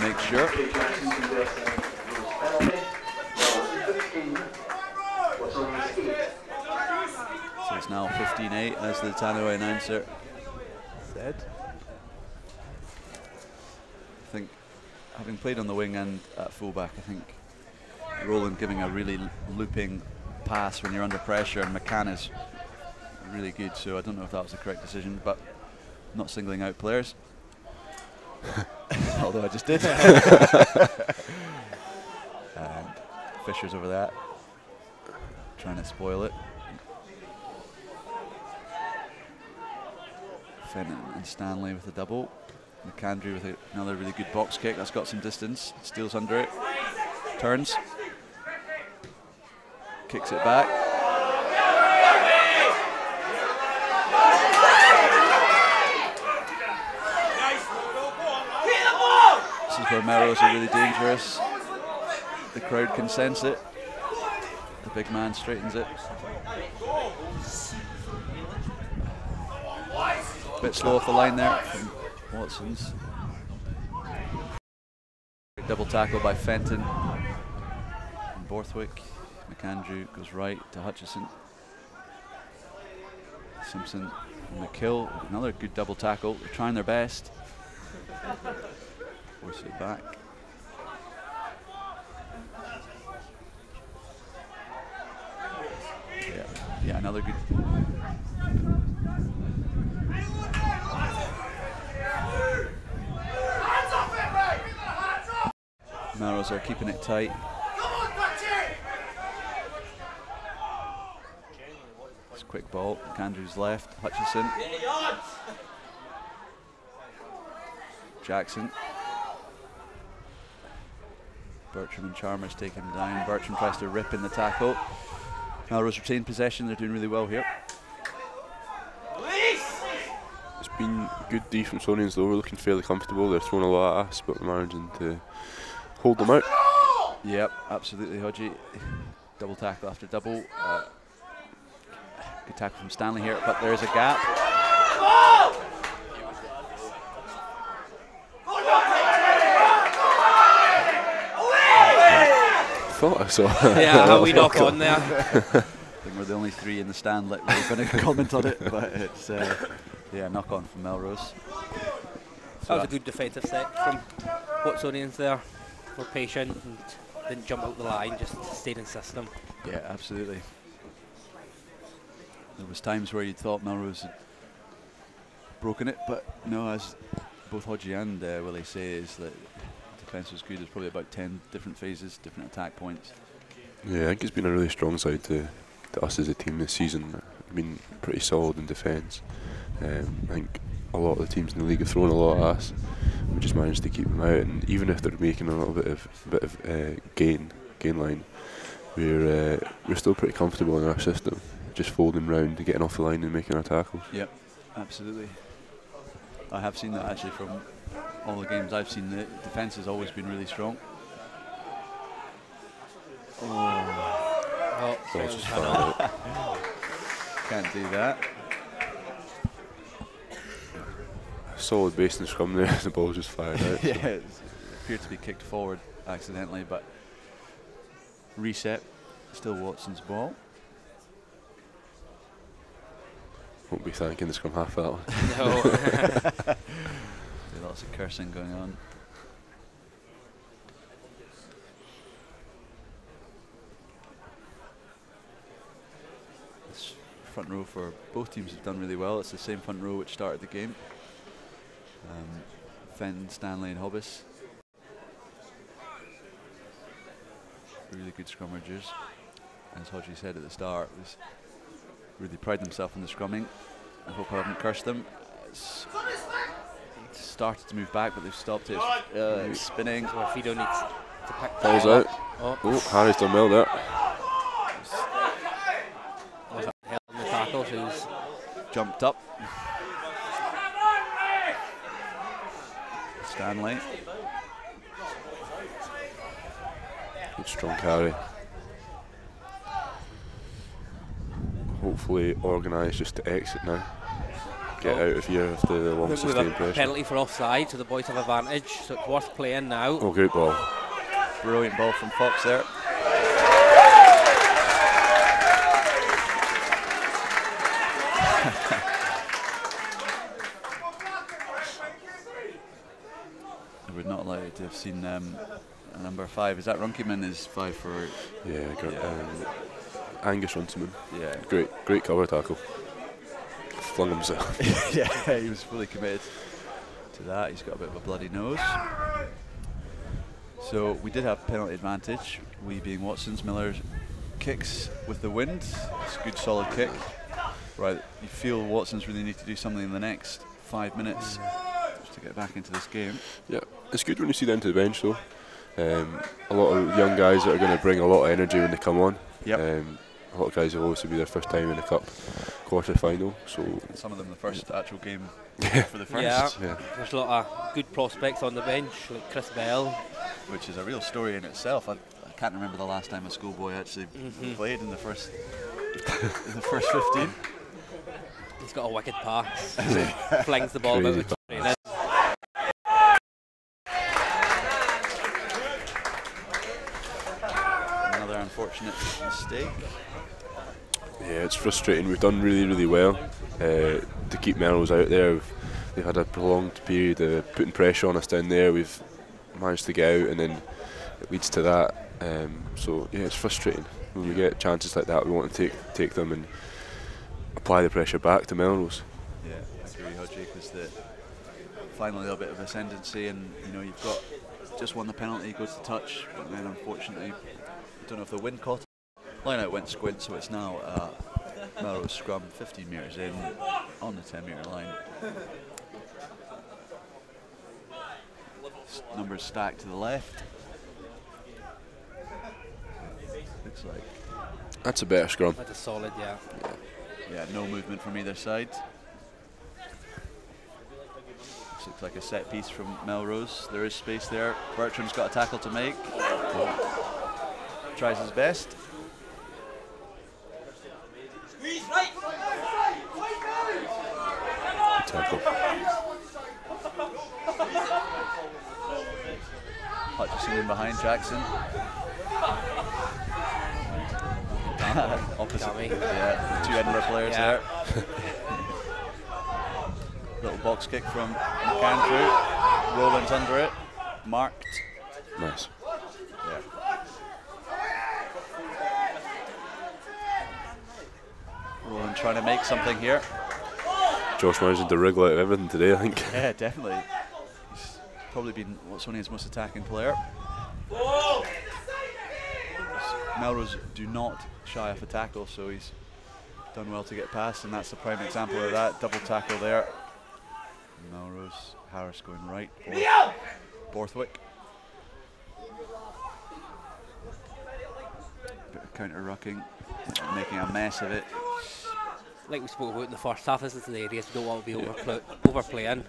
Make sure. So it's now 15-8 as the Tannoy announcer said. I think, having played on the wing and at fullback, I think Roland giving a really looping pass when you're under pressure, and McCann is really good, so I don't know if that was the correct decision, but not singling out players. Although I just did. And Fisher's over that, trying to spoil it. Fenton and Stanley with a double. McAndrew with another really good box kick. That's got some distance. Steals under it. Turns. Kicks it back. This is where Melrose are really dangerous. The crowd can sense it. The big man straightens it. Bit slow off the line there from Watsons. Double tackle by Fenton and Borthwick. McAndrew goes right to Hutchison. Simpson and McKill. Another good double tackle. They're trying their best. Force it back. Yeah, another good. Melrose are keeping it tight. It's a quick ball. Andrews left. Hutchison. Jackson. Bertram and Chalmers take him down. Bertram tries to rip in the tackle. Melrose retain possession. They're doing really well here. It's been good D from Watsonians though. We're looking fairly comfortable. They're throwing a lot at us, but we're managing to hold them out. Yep, absolutely, Hodgie. Double tackle after double. Good tackle from Stanley here, but there is a gap. Thought I saw. Yeah, we knock on there. I think we're the only three in the stand that we're going to comment on it, but it's yeah, knock on from Melrose. That was a good defensive set from Watsonians there. Were patient and didn't jump out the line, just stayed in system. Yeah, absolutely. There was times where you thought Melrose had broken it, but no, as both Hodgie and Willie say, is that defence was good. There's probably about 10 different phases, different attack points. Yeah, I think it's been a really strong side to us as a team this season. We've been pretty solid in defence. I think a lot of the teams in the league have thrown a lot at us. We just managed to keep them out, and even if they're making a little bit of gain line, we're still pretty comfortable in our system. Just folding round and getting off the line and making our tackles. Yep, absolutely. I have seen that actually from all the games I've seen. The defence has always been really strong. Oh, Just fired out. Can't do that. Solid base and scrum there. The ball just fired out. Yeah, it appeared to be kicked forward accidentally, but reset. Still Watson's ball. Won't be thanking the scrum half for that one. No. Lots of cursing going on. This front row for both teams have done really well. It's the same front row which started the game. Fenn, Stanley and Hobbs. Really good scrummagers. As Hodgie said at the start, was really pride themselves in the scrumming. I hope I haven't cursed them. It's started to move back, but they've stopped it. It's spinning. So Fido needs to pick Falls that out. up. Oh, Harry's done well there. Held in the tackle, so he's Jumped up. Stanley. Good strong carry. Hopefully organised just to exit now. Get out of here after the long with sustained a pressure. penalty for offside, so the boys have advantage, so it's worth playing now. Oh, great ball. Brilliant ball from Fox there. I would not like to have seen number 5. Is that Runciman is 5 for? Yeah, Angus Runciman. Yeah. Great cover tackle. Flung himself. Yeah, he was fully committed to that. He's got a bit of a bloody nose. So we did have penalty advantage. We being Watsons. Miller kicks with the wind. It's a good solid kick. Right, you feel Watsons really need to do something in the next 5 minutes just to get back into this game. Yeah, it's good when you see them to the bench though. A lot of young guys that are going to bring a lot of energy when they come on. Yep. A lot of guys will also be their first time in a cup quarter final. So some of them the first actual game for the first. Yeah. There's a lot of good prospects on the bench, like Chris Bell, which is a real story in itself. I can't remember the last time a schoolboy actually played in the first 15. He's got a wicked pass. Flings the ball about the training. Another unfortunate mistake. yeah, it's frustrating. We've done really well to keep Melrose out there. They've had a prolonged period of putting pressure on us down there. We've managed to get out, and then it leads to that. So yeah, it's frustrating when we get chances like that. We want to take them and apply the pressure back to Melrose. Yeah, I agree, Hodgie, because finally a bit of ascendancy, and you've got just won the penalty, goes to touch, but then unfortunately, I don't know if the wind caught it. Line out went squint, so it's now Melrose scrum 15 metres in on the 10-metre line. Numbers stacked to the left. Looks like That's a better scrum. That's a solid, yeah. Yeah, no movement from either side. This looks like a set piece from Melrose. There is space there. Bertram's got a tackle to make. Tries his best. Good tackle. Hutchison in behind Jackson. Opposite. Dummy. Yeah, 2 Edinburgh players Yeah. there. Little box kick from McAndrew. Rowland's under it. Marked. Nice. Yeah. Rowland trying to make something here. Josh managed to wriggle out of everything today, I think. Yeah, definitely. He's probably been Watsonians' most attacking player. Melrose do not shy off a tackle, so he's done well to get past, and that's a prime example of that. Double tackle there. Melrose, Harris going right. Borthwick. Bit of counter rucking, making a mess of it. Like we spoke about in the first half, this is the areas we don't want to be overplaying.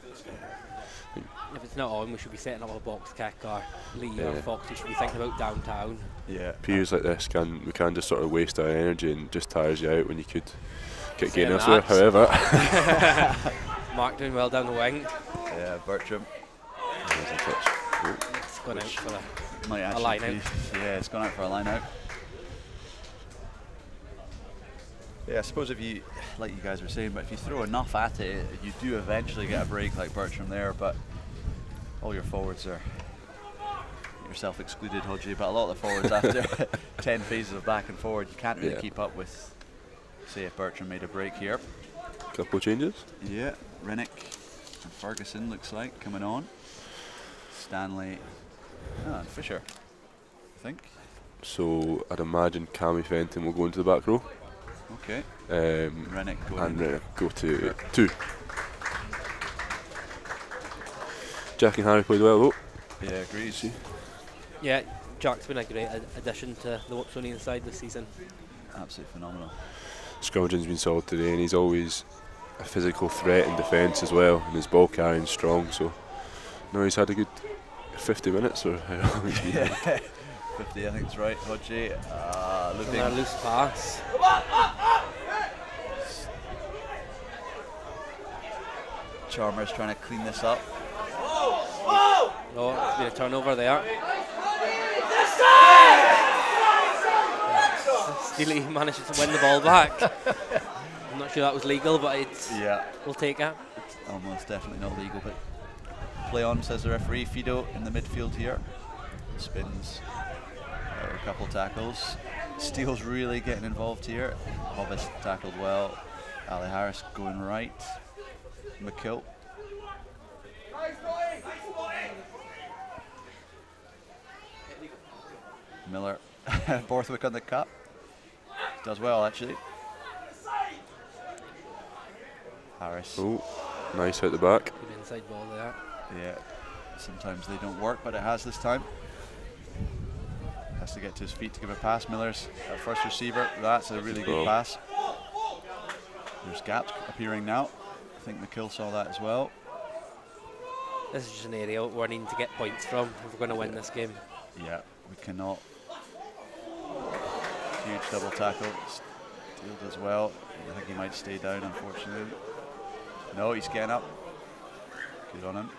If it's not on, we should be setting up a box kick, or Lee or Fox, we should be thinking about downtown. Yeah. Periods like this we can just sort of waste our energy and just tires you out when you could get getting elsewhere. However, Mark doing well down the wing. Yeah, Bertram. It's gone out for Might a line out. Yeah, it's gone out for a line out. Yeah, I suppose if you, like you guys were saying, but if you throw enough at it, you do eventually get a break like Bertram there, but all your forwards are, yourself excluded, Hodgie, but a lot of the forwards after 10 phases of back and forward, you can't really keep up with, say, if Bertram made a break here. Couple of changes. Yeah, Rennick and Ferguson looks like coming on. Stanley and Fisher, I think. So I'd imagine Cammy Fenton will go into the back row. Okay. Rennick go to 2. Jack and Harry played well though. Yeah, agrees. Yeah, Jack's been a great addition to the Watsonian side this season. Absolutely phenomenal. Scrummaging's been solid today, and he's always a physical threat in defence as well, and his ball carrying strong. So no, he's had a good 50 minutes or how long he's been. Yeah. 50, I think it's right, Hodgie. Looking a loose pass. Chalmers trying to clean this up. No, it's been a turnover there. Steely manages to win the ball back. I'm not sure that was legal, but it's we'll take it. Almost definitely not legal, but play on, says the referee. Fido in the midfield here. Spins. A couple tackles. Steele's really getting involved here. Hobbs tackled well. Ali Harris going right. McKill. Miller. Borthwick on the cut. Does well actually. Harris. Oh, nice out the back. Good inside ball there. Yeah. Sometimes they don't work, but it has this time. Has to get to his feet to give a pass. Miller's first receiver. That's a really good pass. There's gaps appearing now. I think McKill saw that as well. This is just an area we're needing to get points from if we're going to win this game. Yeah, we cannot. Huge double tackle. Steele does well. I think he might stay down, unfortunately. No, he's getting up. Good on him.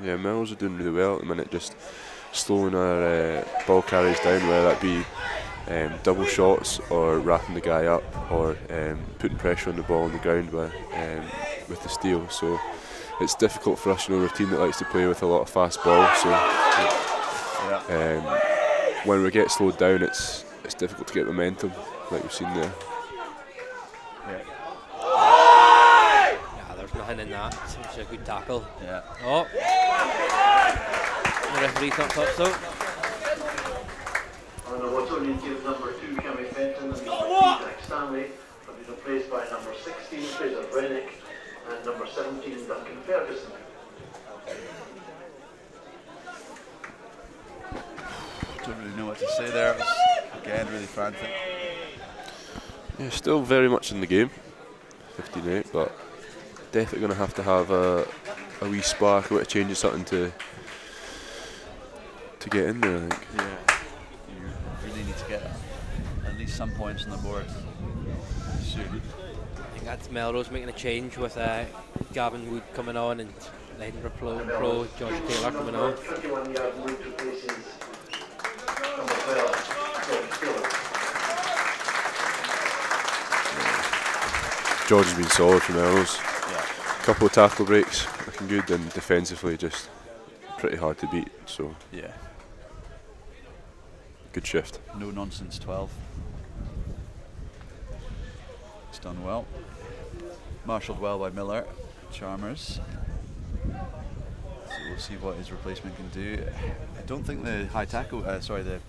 Yeah, Melrose are doing really well at the minute, just slowing our ball carries down, whether that be double shots or wrapping the guy up or putting pressure on the ball on the ground with the steal. So it's difficult for us, we're a team that likes to play with a lot of fast ball. So when we get slowed down, it's difficult to get momentum, like we've seen there. Yeah, there's nothing in that. It's a good tackle. Yeah. Oh. The referee's not thought so. On the Watsonian gives number 2 Cammy Fenton and number 3 Jack Stanley have been replaced by number 16 Fraser Rennick and number 17 Duncan Ferguson. Don't really know what to say there. It was, again, really frantic. Yeah, still very much in the game, 15-8, but definitely going to have a wee spark, a bit of change or something to get in there, I think. Yeah, you really need to get at least some points on the board soon. I think that's Melrose making a change with Gavin Wood coming on and Edinburgh Pro George Taylor coming on. 21-yard Wood replaces number 12 George Taylor. George has been solid for Melrose. Yeah. Couple of tackle breaks, looking good, and defensively just pretty hard to beat. So Yeah. good shift. No nonsense 12. It's done well. Marshalled well by Miller. Chalmers. So we'll see what his replacement can do. I don't think the high tackle, the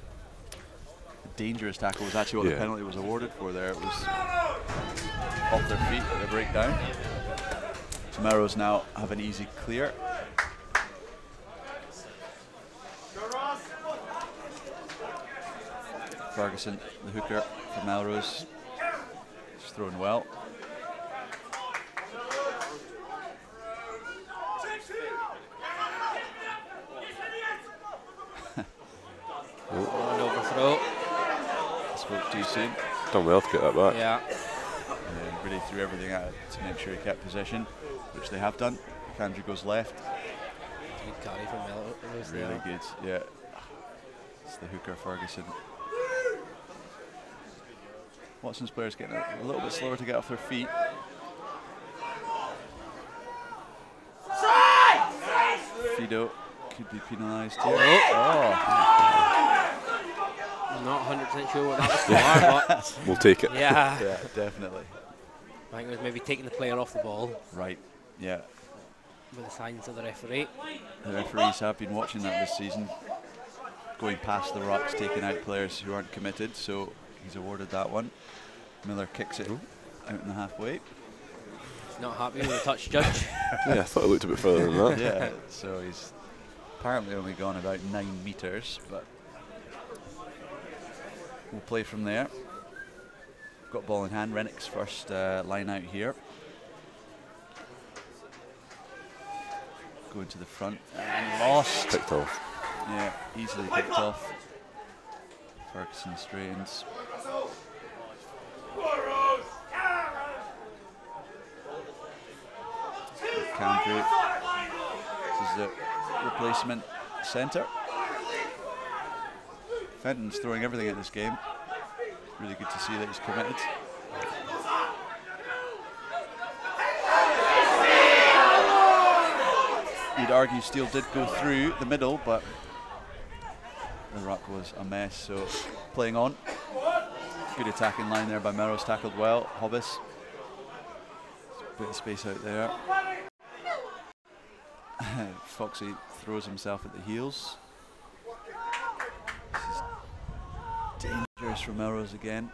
dangerous tackle was actually what the penalty was awarded for there. It was off their feet at the breakdown. So Melrose now have an easy clear. Ferguson, the hooker for Melrose, is throwing well. An overthrow. Spoke too soon. Done well to get that back. Yeah. And really threw everything at it to make sure he kept possession, which they have done. Kandry goes left. Good carry from Melrose. Really good, yeah. It's the hooker Ferguson. Watson's players getting a little bit slower to get off their feet. Fido could be penalised here. Not 100% sure what that was for, but We'll take it. yeah, Yeah, definitely. I think it was maybe taking the player off the ball Right, yeah. with the signs of the referee. The referees have been watching that this season, going past the rocks, taking out players who aren't committed, so he's awarded that one. Miller kicks it out in the halfway. He's not happy with the touch judge. Yeah, I thought it looked a bit further than that. Yeah, so he's apparently only gone about 9 metres, but we'll play from there. Got ball in hand. Rennick's first line out here. Going to the front and lost. Picked off. Yeah, easily picked off. Ferguson strains. Candrew. This is the replacement centre. Fenton's throwing everything at this game. Really good to see that he's committed. You'd argue Steele did go through the middle, but the ruck was a mess, so playing on. Good attacking line there by Melrose, tackled well. Hobbs. Bit of space out there. Foxy throws himself at the heels. This is dangerous for Melrose again.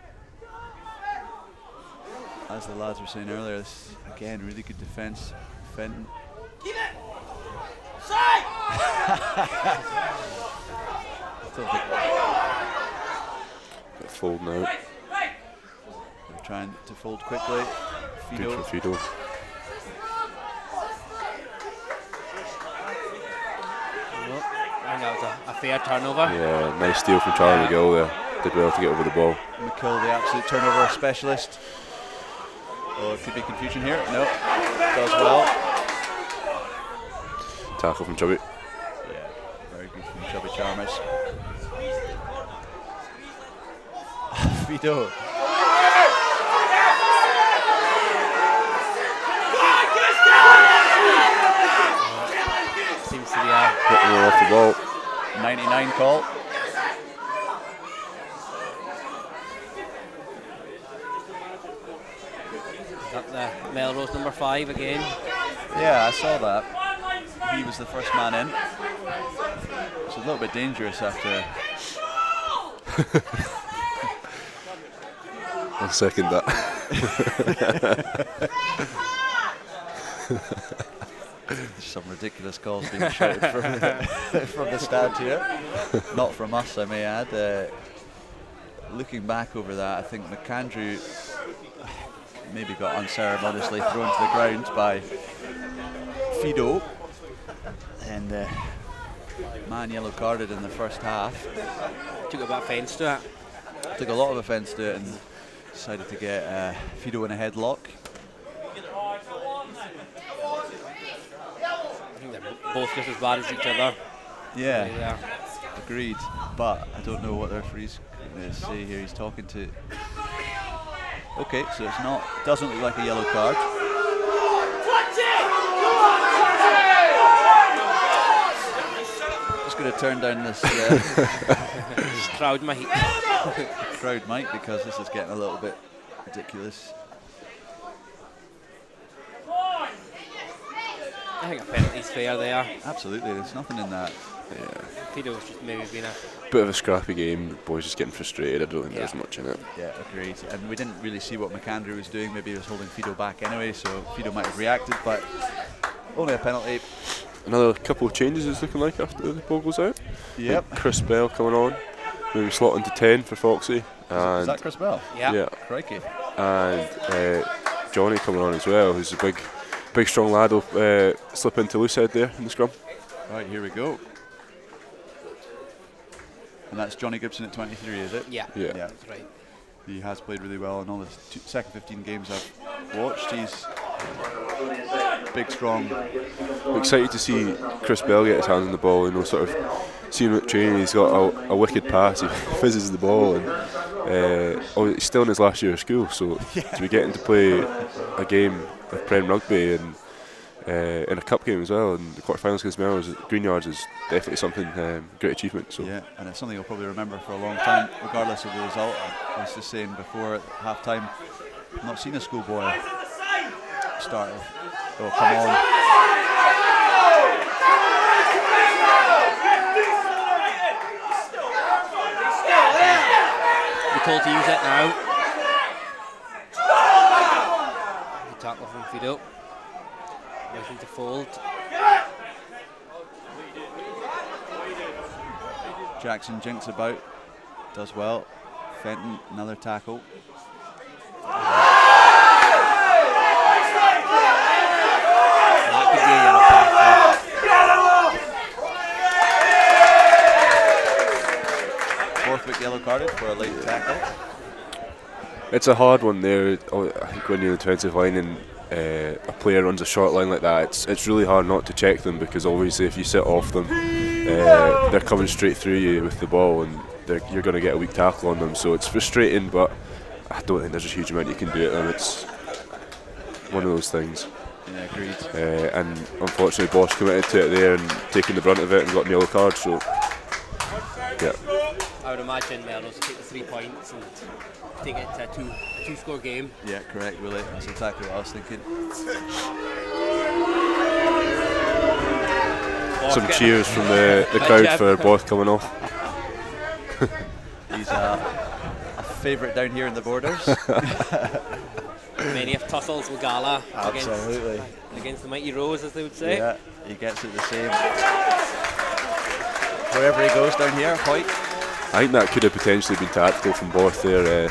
As the lads were saying earlier, this again really good defence. Fenton. Keep it! Side! Bit folding out. They're trying to fold quickly. Fido. Good for Fido. I think that was a fair turnover. Yeah, nice steal from Charlie McGill there. Did well to get over the ball. McKill, the absolute turnover specialist. Oh, it could be confusion here. No, does well. Tackle from Chubby. Yeah, very good from Chubby Chalmers. Fido. Seems to be a Hitting her off the ball. 99 call. up the Melrose number 5 again. Yeah, I saw that. He was the first man in. It's a little bit dangerous after. I'll second that. There's some ridiculous calls being shouted from the stand here. Not from us, I may add. Looking back over that, I think McAndrew maybe got unceremoniously thrown to the ground by Fido. And man yellow carded in the first half. Took a bit of offence to it. Took a lot of offence to it and decided to get Fido in a headlock. I think they're both just as bad as each other. Yeah, agreed. But I don't know what the referee's going to say here. He's talking to. Okay, so it's not. Doesn't look like a yellow card. Just going to turn down this. Crowd might. Crowd might, because this is getting a little bit ridiculous. I think a penalty's fair there. Absolutely, there's nothing in that. Yeah. Fido's just maybe been a Bit of a scrappy game. Boys just getting frustrated. I don't think there's much in it. Yeah, agreed. And we didn't really see what McAndrew was doing. Maybe he was holding Fido back anyway, so Fido might have reacted, but only a penalty. Another couple of changes it's looking like after the ball goes out. Yep. Like Chris Bell coming on. Maybe slot into 10 for Foxy. And Is that Chris Bell? yeah. Crikey. And Johnny coming on as well, who's a big strong lad. Will slip into loose head there in the scrum. Right, here we go. And that's Johnny Gibson at 23, is it? Yeah. Yeah. Yeah. That's right. He has played really well in all the second 15 games I've watched. He's Big, strong. I'm excited to see Chris Bell get his hands on the ball. You know, sort of seeing him at training. He's got a wicked pass. He fizzes the ball, and he's still in his last year of school. So to be getting to play a game of Prem Rugby and in a cup game as well, and the quarterfinals against Melrose at Greenyards is definitely something great achievement. So yeah, and it's something you'll probably remember for a long time, regardless of the result. I was just saying before at half time, I've not seen a schoolboy start. Oh, come on. You're told to use it now. You tackle from feet up. Nothing to fold. Jackson jinks about, does well. Fenton, another tackle. That could be a yellow card. Borthwick yellow carded for a late tackle. it's a hard one there. I think when you're in the 20th line and a player runs a short line like that, it's really hard not to check them, because obviously if you sit off them, they're coming straight through you with the ball, and you're going to get a weak tackle on them. So it's frustrating, but I don't think there's a huge amount you can do at them. It's one of those things. Yeah, agreed. And unfortunately Bosch committed to it there and taking the brunt of it and got a yellow card. So yeah, I would imagine Melrose take the 3 points and take it to a two-score game. Yeah, correct, Willie. That's exactly what I was thinking. some cheers from the crowd for Bosch coming off. He's a favourite down here in the borders. Many of tussles with Gala Absolutely. against the mighty Rose, as they would say. Yeah, he gets it the same. Wherever he goes down here, Hoyt. I think that could have potentially been tactical from Bosch there.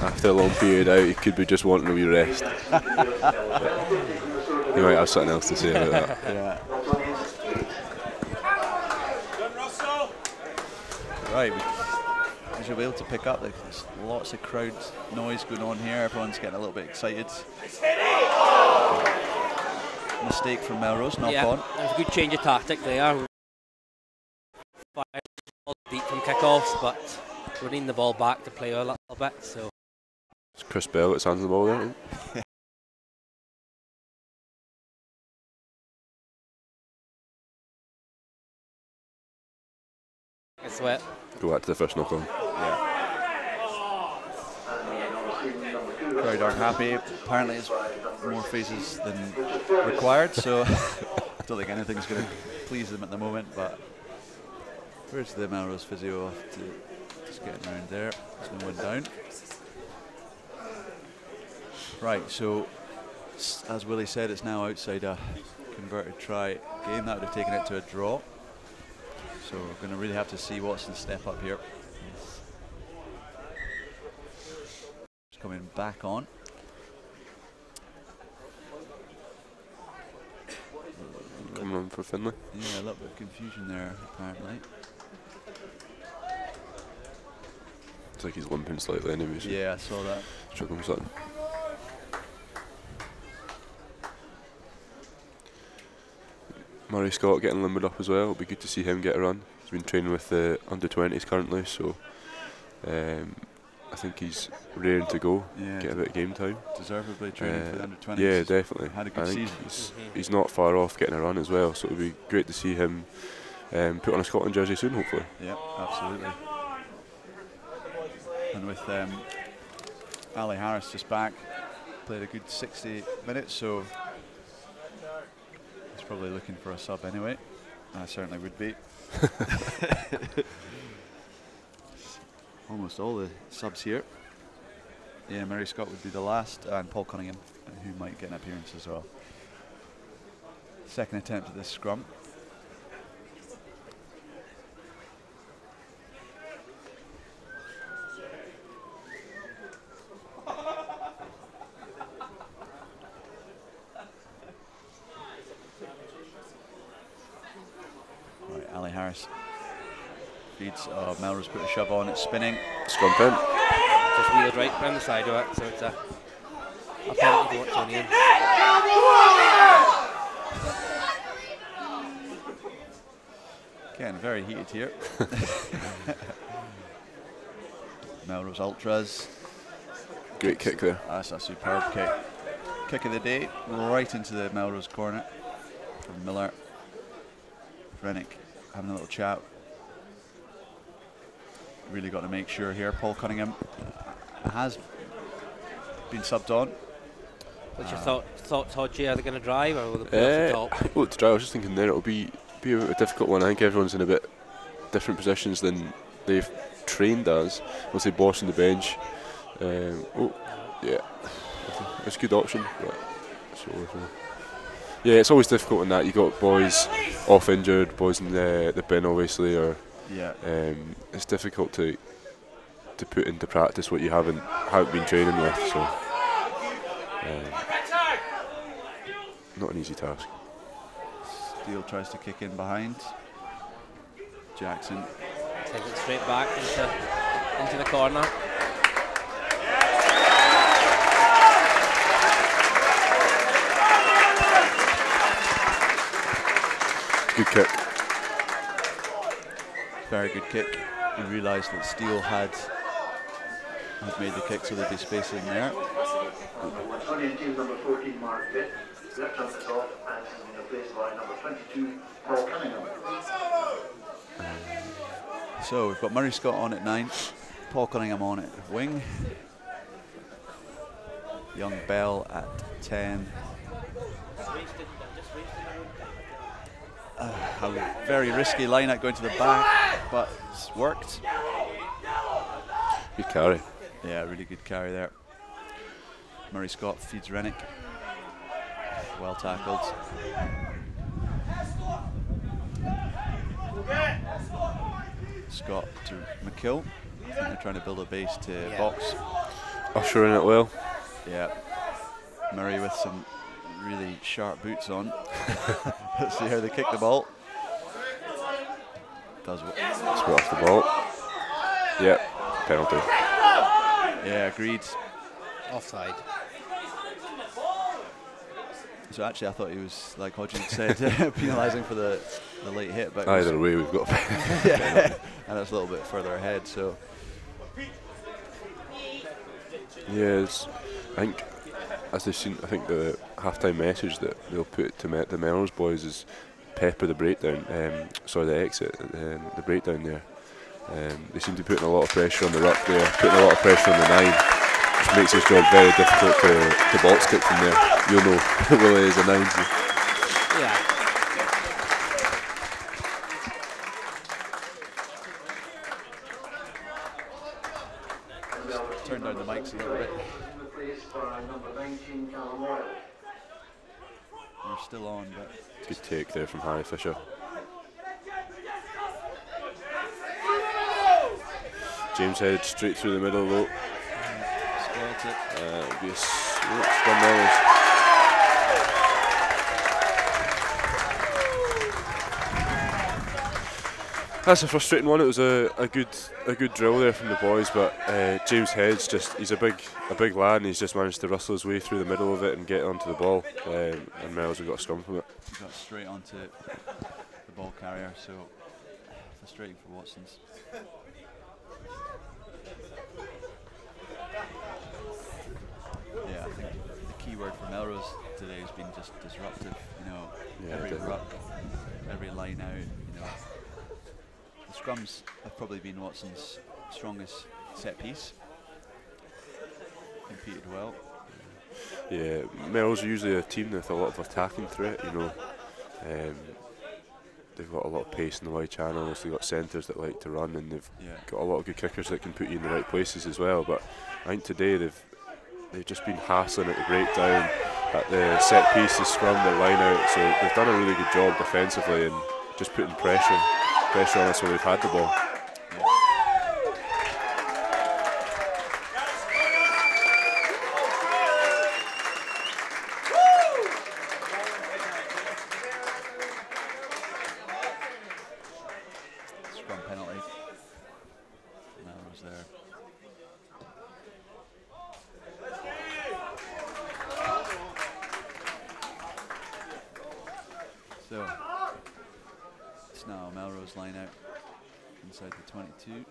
After a long period out, he could be just wanting a wee rest. He might have something else to say about that. Yeah. Right, as you'll be able to pick up, there's lots of crowd noise going on here. Everyone's getting a little bit excited. Mistake from Melrose, knock on. There's a good change of tactic there. Fired deep from kickoffs, but running the ball back to play a little bit. So It's Chris Bell gets hands on the ball there. it's wet. Go back to the first knock on. Crowd aren't happy. Apparently it's more phases than required, so I don't think anything's going to please them at the moment. But where's the Melrose physio off to? Just getting around there. There's no one down. Right, so as Willie said, it's now outside a converted try game. That would have taken it to a draw. So we're going to really have to see Watson step up here. Just coming back on. Coming on for Finlay. Yeah, a little bit of confusion there, apparently. It's like he's limping slightly anyway. So Yeah, I saw that. struggling with something. Murray Scott getting limbered up as well. It'll be good to see him get a run. He's been training with the under-20s currently, so I think he's raring to go. Yeah, get a bit of game time. deservedly training for the under-20s. Yeah, definitely. Had a good I think season. he's not far off getting a run as well, so it'll be great to see him put on a Scotland jersey soon, hopefully. Yeah, absolutely. And with Ali Harris just back, played a good 60 minutes, so he's probably looking for a sub anyway. I certainly would be. Almost all the subs here. Yeah, Murray Scott would be the last, and Paul Cunningham, who might get an appearance as well. Second attempt at this scrum. Right, Ali Harris feeds Melrose, put a shove on, it's spinning. Scrum pin. Just wheeled right round the side of it, so it's a A penalty for Watsonians. Again, very heated here. Melrose Ultras. Great kick there. That's a superb kick. Kick of the day, right into the Melrose corner from Miller. Rennick having a little chat. Really got to make sure here. Paul Cunningham has been subbed on. What's your thoughts, Hodgie? Are they going to drive or will they play off the top? Well, to drive, I was just thinking there it'll be a difficult one. I think everyone's in a bit different positions than they've trained as. We'll say Boss on the bench. Yeah, it's a good option. But yeah, it's always difficult in that you got boys off injured, boys in the bin obviously, or it's difficult to put into practice what you haven't been training with. So not an easy task. Steele tries to kick in behind. Jackson takes it straight back into the corner. Good kick. Very good kick. He realised that Steele had made the kick, so there'd be spacing there. Watsonian team number 14, Mark Pitt. Left jump is off and has been replaced by number 22, Paul Cunningham. So we've got Murray Scott on at 9, Paul Cunningham on at wing, Young Bell at 10. A very risky line-out going to the back, but it's worked. Good carry. Yeah, really good carry there. Murray Scott feeds Rennick. Well tackled. Scott to McKill. I think they're trying to build a base to box. Ushering it well. Yeah. Murray with some really sharp boots on. Let's see how they kick the ball. Does what? Split off the ball. Yeah, penalty. Yeah, agreed. Offside. So actually I thought he was, like Hodgins said, penalising for the late hit. But either way we've got yeah, and it's a little bit further ahead, so. Yes, I think as they've seen, I think the half-time message that they'll put to the Melrose boys is pepper the breakdown, the exit, the breakdown there. They seem to be putting a lot of pressure on the ruck there, putting a lot of pressure on the 9, which makes his job very difficult to box kick from there. You'll know, Willie is a 9. Yeah. Turn down the mics a little bit. We're still on, but good take there from Harry Fisher. James Head straight through the middle though. It'll be a scrum Melrose. That's a frustrating one. It was a good drill there from the boys, but James Head's he's a big lad, and he's just managed to rustle his way through the middle of it and get onto the ball. And Melrose have got a scrum from it. He got straight onto the ball carrier, so frustrating for Watsons. Yeah, I think the key word for Melrose today has been just disruptive. You know, every ruck, every line out. You know, the scrums have probably been Watson's strongest set piece. Competed well. Yeah, Melrose are usually a team with a lot of attacking threat. You know, they've got a lot of pace in the wide channels. They've got centres that like to run, and they've got a lot of good kickers that can put you in the right places as well. But I think today they've just been hassling at the breakdown, at the set piece, the scrum, the line out. So they've done a really good job defensively and just putting pressure on us when we've had the ball. Scrum penalty. Melrose there. Melrose line out inside the 22.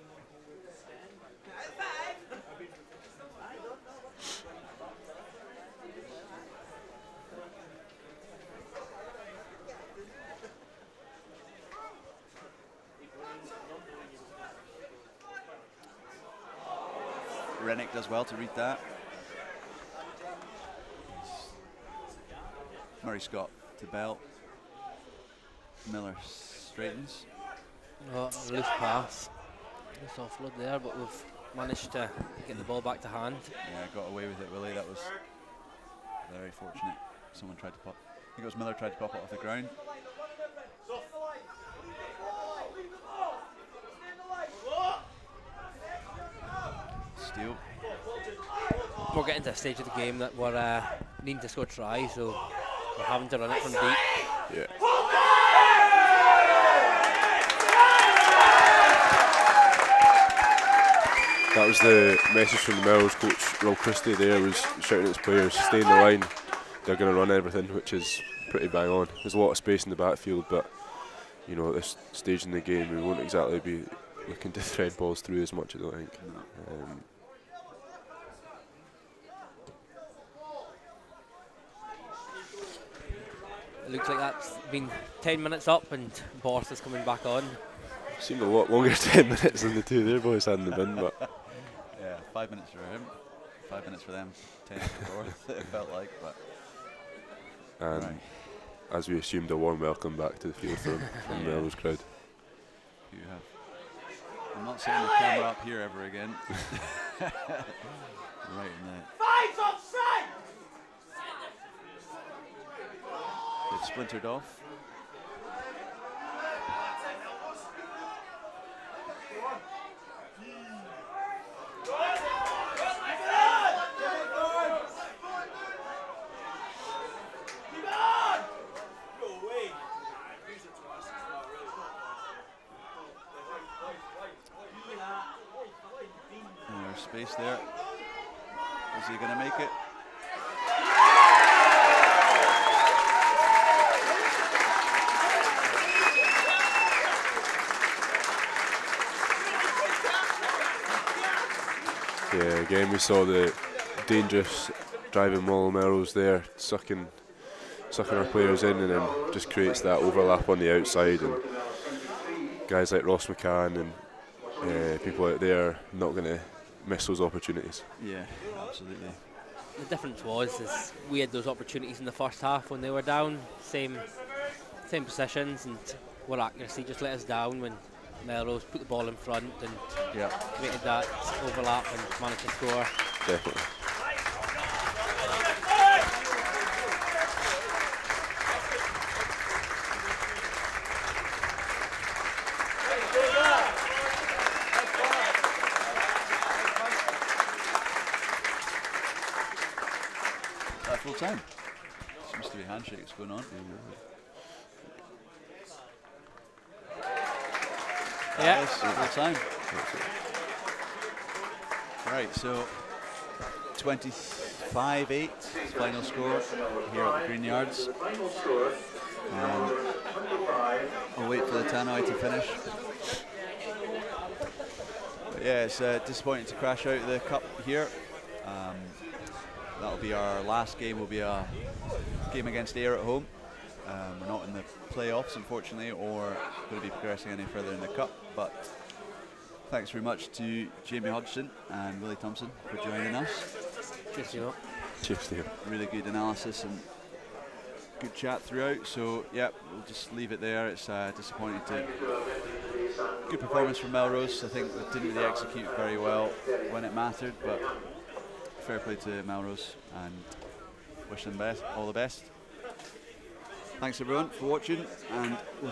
Rennick does well to read that. Murray Scott to Bell. Miller straightens. Oh, a loose pass. Loose offload there, but we've managed to get the ball back to hand. Yeah, got away with it, Willie. That was very fortunate. Someone tried to pop. I think it was Miller tried to pop it off the ground. Steal. We're getting to a stage of the game that we're needing to score tries, so we're having to run it from deep. Yeah. That was the message from the Melrose coach, Rob Christie there, was shouting at his players, stay in the line, they're going to run everything, which is pretty bang on. There's a lot of space in the backfield, but you know, at this stage in the game we won't exactly be looking to thread balls through as much, I don't think. It looks like that's been 10 minutes up and Borth is coming back on. Seemed a lot longer 10 minutes than the two their boys had in the bin, but yeah, 5 minutes for him, 5 minutes for them, 10 for Borth, it felt like, but and right. As we assumed, a warm welcome back to the field from the Melrose crowd. You have. I'm not setting the camera up here ever again. Right in there. Fight on side! They've splintered off. And there's space there. Is he going to make it? Yeah, again we saw the dangerous driving maul Melrose there, sucking our players in, and then just creates that overlap on the outside, and guys like Ross McCann and people out there not going to miss those opportunities. Yeah, absolutely. The difference is we had those opportunities in the first half when they were down, same positions, and our accuracy just let us down when Melrose put the ball in front and created that overlap and managed to score. Definitely. Full time. Seems to be handshakes going on. Yeah. Full time. Right, so 25-8 final score here at the Green Yards. We'll wait for the tannoy to finish. But yeah, it's disappointing to crash out the cup here. That'll be our last game. Will be a game against Ayr at home. We're not in the playoffs, unfortunately, or going to be progressing any further in the cup. But thanks very much to Jamie Hodgson and Willie Thompson for joining us. Cheers, you know. Cheers to you. Really good analysis and good chat throughout. So yeah, we'll just leave it there. It's disappointing to. Good performance from Melrose. I think they didn't really execute very well when it mattered, but fair play to Melrose and wish them all the best. Thanks everyone for watching, and we'll